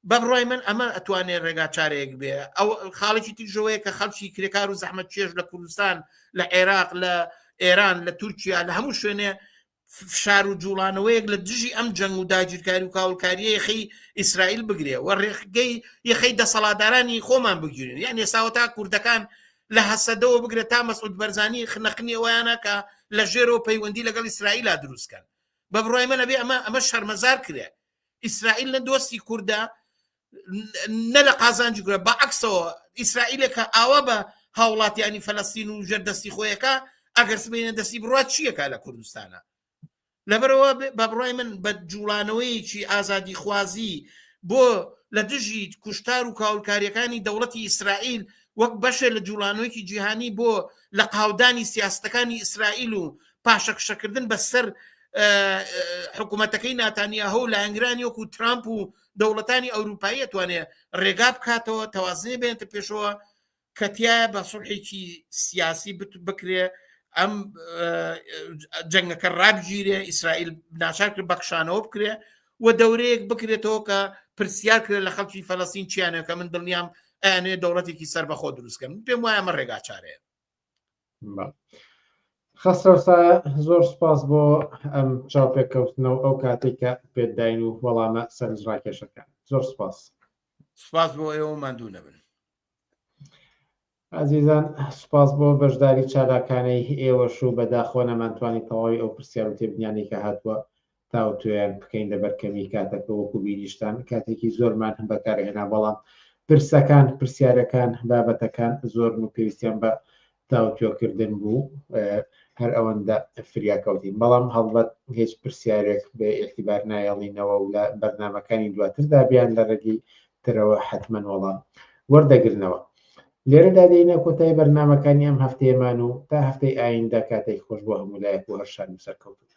بە بڕای من ئەمە ئەتوانێت ڕێگا چارەیەک بێ. ئەو خاڵێکی تیژەوەیە کە خەڵکی کرێکار و زەحمەتکێش لە کوردستان، لە عێراق، لە ئێران، لە تورکیا، لە هەموو شوێنێ فشار و جوڵانەوەیەک لە دژی ئەم جەنگ و داگیرکاری و کاولکاریە یەخەی ئیسرائیل بگرێ و ڕێگەی یەخەی دەسەڵاتدارانی خۆمان بگیرن. یان ئێساوە تا کوردەکان لە حەسەدەوە بگرێت تا مەسعود بەرزانی نەقنی ئەویانە کە لە ژێرەوە پەیوەندی لەگەڵ ئیسرائیللا دروستکەن. بە بڕای من ئەبێ ئەمە شەرمەزار کرێ. ئیسرائیل نە دۆستی کووردە نە لە قازانجی گورە، بەعەکسەوە ئیسرائیلێکە ئاوا بە هاوڵاتیانی فەلەستین و ژێردەستی خۆیەکە ئەگەر سبەینە دەستی بڕات چیەکە لە کوردستانە. لەبەرەوە بە بڕای من بە جوڵانەوەیکی ئازادی خوازی بۆ لە دژی کوشتار و کاولکاریەکانی دەوڵەتی ئیسرائیل وەک بەشێ لە جوڵانەوەیکی جیهانی بۆ لە قاودانی سیاستەکانی ئیسرائیل و پاشەکشەکردن بەسەر حکوومەتەکەی ناتانیاهۆ و لایەنگرانی وەکو ترامپ و دەوڵەتانی ئەوروپایی ئەتوانێت ڕێگا بکاتەوە، تەوازنێ بێنێتە پێشەوە کە تایە بە سوڵحێکی سیاسی بکرێ، ئەم جەنگەکە ڕابگیرێ، ئیسرائیل ناچار کرد بەخشانەوە بکرێ و دەورەیەک بکرێتەوە کە پرسیار کرێت لە خەڵکی فەلەستین چیانێ کە من دڵنیام ئەیانێ دەوڵەتێکی سەربەخۆ دروستکەن. پێم وایە ئەمە ڕێگا چارەیە. خەسەوسا زۆر سپاس بۆ ئەم چاوپێککەوتنەوە ئەو کاتێک کە پێداین و وەڵامە سەرنجڕاکێشەکان. زۆر سپاس. سپاس بۆ ئێوە ماندوو نەبن. عزیزان، سپاس بۆ بەشداری چالاکانەی ئێوەش و بەداخۆ نەمانتوانی تەواوی ئەو پرسیار و تێبنیانی کە هاتووە تاوتویان بکەین لەبەر کەمی کاتەکە وەکو بینیشتان کاتێکی زۆرمان هەم بەکارهێنا، بەڵام پرسەکان پرسیارەکان بابەتەکان زۆر و پێویستیان بە تاوتۆکردن بوو هەر ئەوەندە فریاکەوتین بەڵام هەڵبەت هیچ پرسیارێک بە ئێختیبار نایەڵینەوە و لە بەرنامەکانی دواتردا بیان لە ڕێگەی ترەوە حتمەن وەڵام وەردەگرنەوە لێرەدا دێنە کۆتایی بەرنامەکانی ئەم هەفتەیەمان و تا هەفتەی ئایندا کاتێک خۆش بۆ هەموو لایەک و هەر شاد و سەرکەوتوو